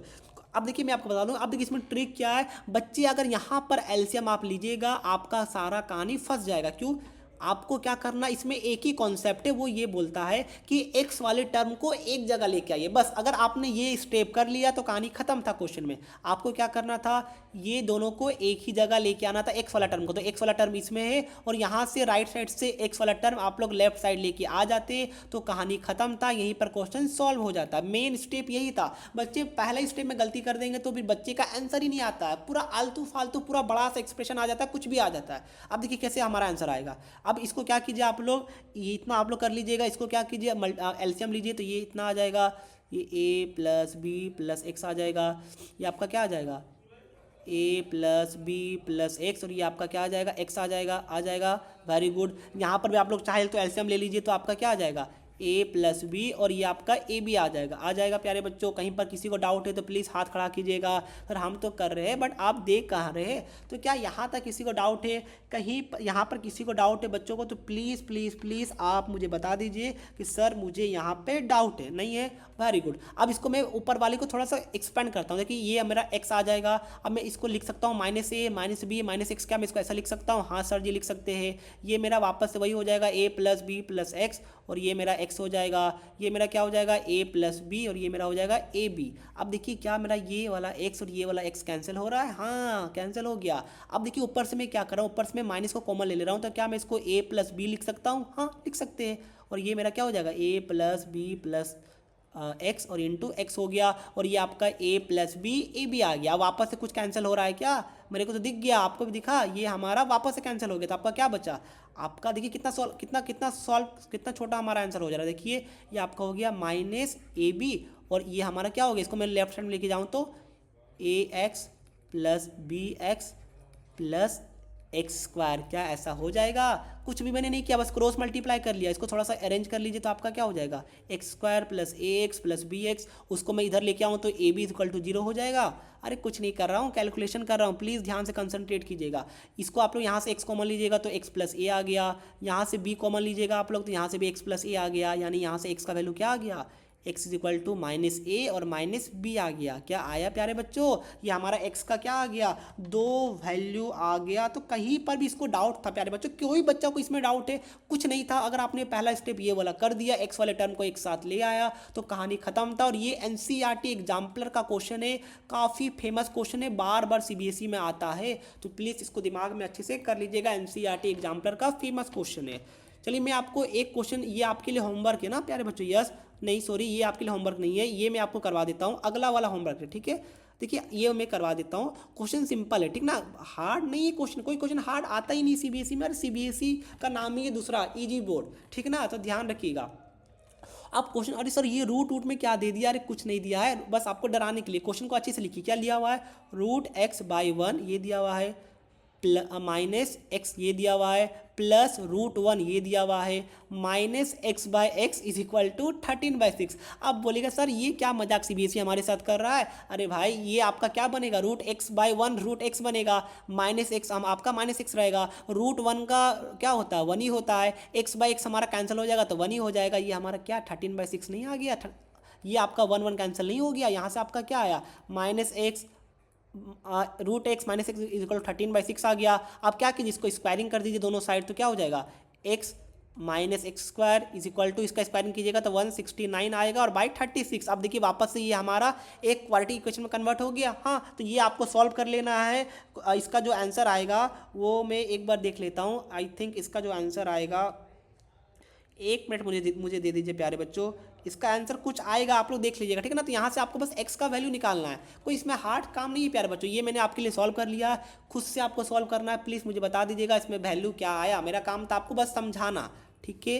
अब देखिए मैं आपको बता दूं, अब देखिए इसमें ट्रिक क्या है बच्चे, अगर यहाँ पर एलसीएम आप लीजिएगा आपका सारा कहानी फंस जाएगा। क्यों, आपको क्या करना, इसमें एक ही कॉन्सेप्ट है, वो ये बोलता है कि एक्स वाले टर्म को एक जगह लेके आइए। बस अगर आपने ये स्टेप कर लिया तो कहानी खत्म था क्वेश्चन में। आपको क्या करना था, ये दोनों को एक ही जगह लेके आना था, एक्स वाला टर्म को, तो एक्स वाला टर्म इसमें है और यहाँ से राइट साइड से एक्स वाला टर्म आप लोग लेफ्ट साइड लेके आ जाते तो कहानी खत्म था, यहीं पर क्वेश्चन सॉल्व हो जाता। मेन स्टेप यही था। बच्चे पहला स्टेप में गलती कर देंगे तो फिर बच्चे का आंसर ही नहीं आता है, पूरा आलतू फालतू पूरा बड़ा सा एक्सप्रेशन आ जाता है, कुछ भी आ जाता है। अब देखिए कैसे हमारा आंसर आएगा। अब इसको क्या कीजिए आप लोग, ये इतना आप लोग कर लीजिएगा, इसको क्या कीजिए एलसीएम लीजिए तो ये इतना आ जाएगा, ये a plus B plus X आ जाएगा, ये आपका क्या आ जाएगा a plus B plus x, और ये आपका क्या आ जाएगा x आ जाएगा। Very good. यहाँ पर भी आप लोग चाहे तो एलसीएम ले लीजिए तो आपका क्या आ जाएगा a प्लस बी और ये आपका a भी आ जाएगा प्यारे बच्चों। कहीं पर किसी को डाउट है तो प्लीज़ हाथ खड़ा कीजिएगा। सर हम तो कर रहे हैं बट आप देख कहाँ रहे हैं, तो क्या यहाँ तक किसी को डाउट है, कहीं यहाँ पर किसी को डाउट है बच्चों को, तो प्लीज़ प्लीज़ प्लीज़ आप मुझे बता दीजिए कि सर मुझे यहाँ पे डाउट है। नहीं है, वेरी गुड। अब इसको मैं ऊपर वाले को थोड़ा सा एक्सपेंड करता हूँ। देखिए ये मेरा x आ जाएगा, अब मैं इसको लिख सकता हूँ -a minus b minus x, क्या मैं इसको ऐसा लिख सकता हूँ, हाँ सर जी लिख सकते हैं। ये मेरा वापस से वही हो जाएगा a plus B plus x और ये मेरा x हो जाएगा, ये मेरा क्या हो जाएगा a प्लस बी और ये मेरा हो जाएगा ए बी। अब देखिए क्या मेरा ये वाला x और ये वाला x कैंसिल हो रहा है, हाँ कैंसिल हो गया। अब देखिए ऊपर से मैं क्या कर रहा हूँ, ऊपर से मैं माइनस को कॉमन ले रहा हूँ, तो क्या मैं इसको a प्लस बी लिख सकता हूँ, हाँ लिख सकते हैं। और ये मेरा क्या हो जाएगा a plus B plus x और इंटू एक्स हो गया, और ये आपका a plus B A B आ गया। वापस से कुछ कैंसिल हो रहा है क्या, मेरे को तो दिख गया, आपको भी दिखा, ये हमारा वापस से कैंसिल हो गया। तो आपका क्या बचा, आपका देखिए कितना छोटा हमारा आंसर हो जा रहा है। देखिए ये आपका हो गया -ab, और ये हमारा क्या हो गया, इसको मैं लेफ्ट साइड में लेके जाऊँ तो ax plus b x plus x square, क्या ऐसा हो जाएगा। कुछ भी मैंने नहीं किया, बस क्रॉस मल्टीप्लाई कर लिया। इसको थोड़ा सा अरेंज कर लीजिए तो आपका क्या हो जाएगा, एक्स स्क्वायर प्लस ए एक्स प्लस बी एक्स। उसको मैं इधर लेके आऊँ तो ए बी इक्वल टू 0 हो जाएगा। अरे कुछ नहीं कर रहा हूँ, कैलकुलेशन कर रहा हूँ, प्लीज़ ध्यान से कंसंट्रेट कीजिएगा। इसको आप लोग यहाँ से एक्स कॉमन लीजिएगा तो एक्स प्लस ए आ गया, यहाँ से बी कॉमन लीजिएगा आप लोग तो यहाँ से भी एक्स प्लस ए आ गया, यानी यहाँ से एक्स का वैल्यू क्या आ गया, x is equal to -a और -b आ गया। क्या आया प्यारे बच्चों, ये हमारा x का क्या आ गया, 2 वैल्यू आ गया। तो कहीं पर भी इसको डाउट था प्यारे बच्चों, कोई बच्चा को इसमें डाउट है, कुछ नहीं था। अगर आपने पहला स्टेप ये वाला कर दिया, x वाले टर्म को एक साथ ले आया तो कहानी खत्म था। और ये NCERT एग्जाम्पलर का क्वेश्चन है, काफ़ी फेमस क्वेश्चन है, बार बार CBSE में आता है। तो प्लीज़ इसको दिमाग में अच्छे से कर लीजिएगा, NCERT एग्जाम्पलर का फेमस क्वेश्चन है। चलिए मैं आपको एक क्वेश्चन, ये आपके लिए होमवर्क है ना प्यारे बच्चों, यस नहीं सॉरी, ये आपके लिए होमवर्क नहीं है, ये मैं आपको करवा देता हूँ, अगला वाला होमवर्क है, ठीक है। देखिए ये मैं करवा देता हूँ, क्वेश्चन सिंपल है, ठीक ना, हार्ड नहीं है क्वेश्चन, कोई क्वेश्चन हार्ड आता ही नहीं CBSE में। और CBSE का नाम ही है दूसरा इजी बोर्ड, ठीक ना, तो ध्यान रखिएगा। अब क्वेश्चन, अरे सर ये रूट में क्या दे दिया, अरे कुछ नहीं दिया है, बस आपको डराने के लिए। क्वेश्चन को अच्छे से लिखिए, क्या लिया हुआ है, √x/1 ये दिया हुआ है, -x ये दिया हुआ है, प्लस √1 ये दिया हुआ है, -x/x इज इक्वल टू 13/6। अब बोलेगा सर ये क्या मजाक CBSE हमारे साथ कर रहा है। अरे भाई ये आपका क्या बनेगा, √x/1 √x बनेगा, -x हम आपका -x रहेगा, √1 का क्या होता है 1 ही होता है, x/x हमारा कैंसिल हो जाएगा तो 1 ही हो जाएगा। ये हमारा क्या 13/6 नहीं आ गया, ये आपका 1 1 कैंसिल नहीं हो गया, यहाँ से आपका क्या आया -x √x -x is equal 13/6 आ गया। आप क्या कीजिए, इसको स्क्वायरिंग कर दीजिए दोनों साइड, तो क्या हो जाएगा, x -x² is equal to, इसका स्क्वायरिंग कीजिएगा तो 169 आएगा और बाई 36। अब देखिए वापस से ये हमारा एक क्वाड्रेटिक इक्वेशन में कन्वर्ट हो गया। हाँ तो ये आपको सॉल्व कर लेना है। इसका जो आंसर आएगा वो मैं एक बार देख लेता हूँ। आई थिंक इसका जो आंसर आएगा, 1 मिनट मुझे दे दीजिए प्यारे बच्चों, इसका आंसर कुछ आएगा, आप लोग देख लीजिएगा, ठीक है ना। तो यहाँ से आपको बस x का वैल्यू निकालना है, कोई इसमें हार्ड काम नहीं है प्यारे बच्चों। ये मैंने आपके लिए सॉल्व कर लिया, खुद से आपको सॉल्व करना है। प्लीज़ मुझे बता दीजिएगा इसमें वैल्यू क्या आया, मेरा काम था आपको बस समझाना, ठीक है।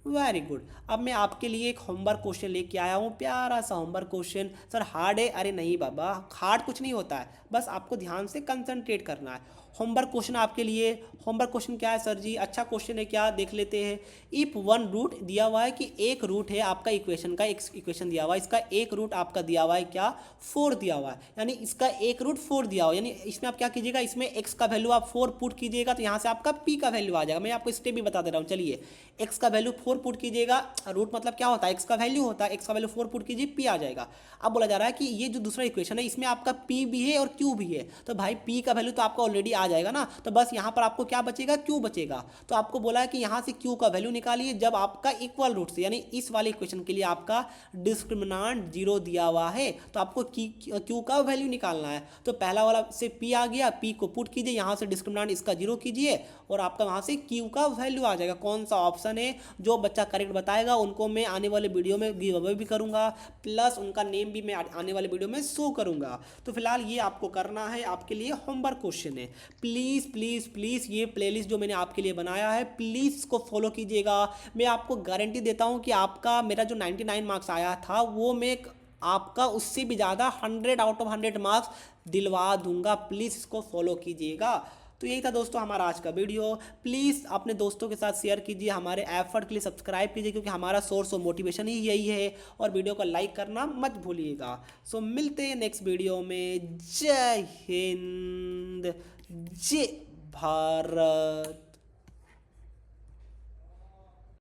Very good. अब मैं आपके लिए एक होमवर्क क्वेश्चन लेके आया हूँ, प्यारा सा होमवर्क क्वेश्चन। सर हार्ड है, अरे नहीं बाबा, हार्ड कुछ नहीं होता है, बस आपको ध्यान से कंसंट्रेट करना है। होमवर्क क्वेश्चन आपके लिए, होमवर्क क्वेश्चन क्या है सर जी, अच्छा क्वेश्चन है क्या, देख लेते हैं। इफ 1 रूट दिया हुआ है कि एक रूट है आपका इक्वेशन का, एक इक्वेशन दिया हुआ है, इसका एक रूट आपका दिया हुआ है क्या, 4 दिया हुआ है, यानी इसका एक रूट 4 दिया हुआ है। यानी इसमें आप क्या कीजिएगा, इसमें x का वैल्यू आप 4 पुट कीजिएगा तो यहाँ से आपका p का वैल्यू आ जाएगा। मैं आपको स्टेप भी बता दे रहा हूँ, चलिए x का वैल्यू 4 पुट कीजिएगा, रूट मतलब क्या होता है, x का वैल्यू होता है, x का वैल्यू 4 पुट कीजिए, p आ जाएगा। अब बोला जा रहा है कि ये जो दूसरा इक्वेशन है इसमें आपका p भी है और q भी है, तो भाई p का वैल्यू तो आपका ऑलरेडी आ जाएगा ना, तो बस यहाँ पर आपको क्या बचेगा, q बचेगा। तो आपको बोला है कि यहाँ से q का वैल्यू निकालिए जब आपका इक्वल रूट से, यानी इस वाले इक्वेशन के लिए आपका डिस्क्रिमिनांट 0 दिया हुआ है, तो आपको q का वैल्यू निकालना है। तो पहला वाला से p आ गया, p को पुट कीजिए, यहाँ से डिस्क्रिमिनांट इसका 0 कीजिए और आपका वहाँ से q का वैल्यू आ जाएगा। कौन सा ऑप्शन है, जो बच्चा करेक्ट बताएगा उनको मैं आने वाले वीडियो में गिव अवे भी करूँगा, प्लस उनका नेम भी मैं आने वाले वीडियो में शो करूँगा। तो फिलहाल ये आपको करना है, आपके लिए होमवर्क क्वेश्चन है। प्लीज़ प्लीज़ प्लीज़ ये प्लेलिस्ट जो मैंने आपके लिए बनाया है, प्लीज़ इसको फॉलो कीजिएगा। मैं आपको गारंटी देता हूँ कि आपका मेरा जो 99 मार्क्स आया था वो मैं आपका उससे भी ज़्यादा 100 आउट ऑफ 100 मार्क्स दिलवा दूंगा। प्लीज़ इसको फॉलो कीजिएगा। तो यही था दोस्तों हमारा आज का वीडियो। प्लीज़ अपने दोस्तों के साथ शेयर कीजिए, हमारे एफर्ट के लिए सब्सक्राइब कीजिए, क्योंकि हमारा सोर्स ऑफ मोटिवेशन ही यही है, और वीडियो को लाइक करना मत भूलिएगा। सो मिलते हैं नेक्स्ट वीडियो में। जय हिंद, जय भारत।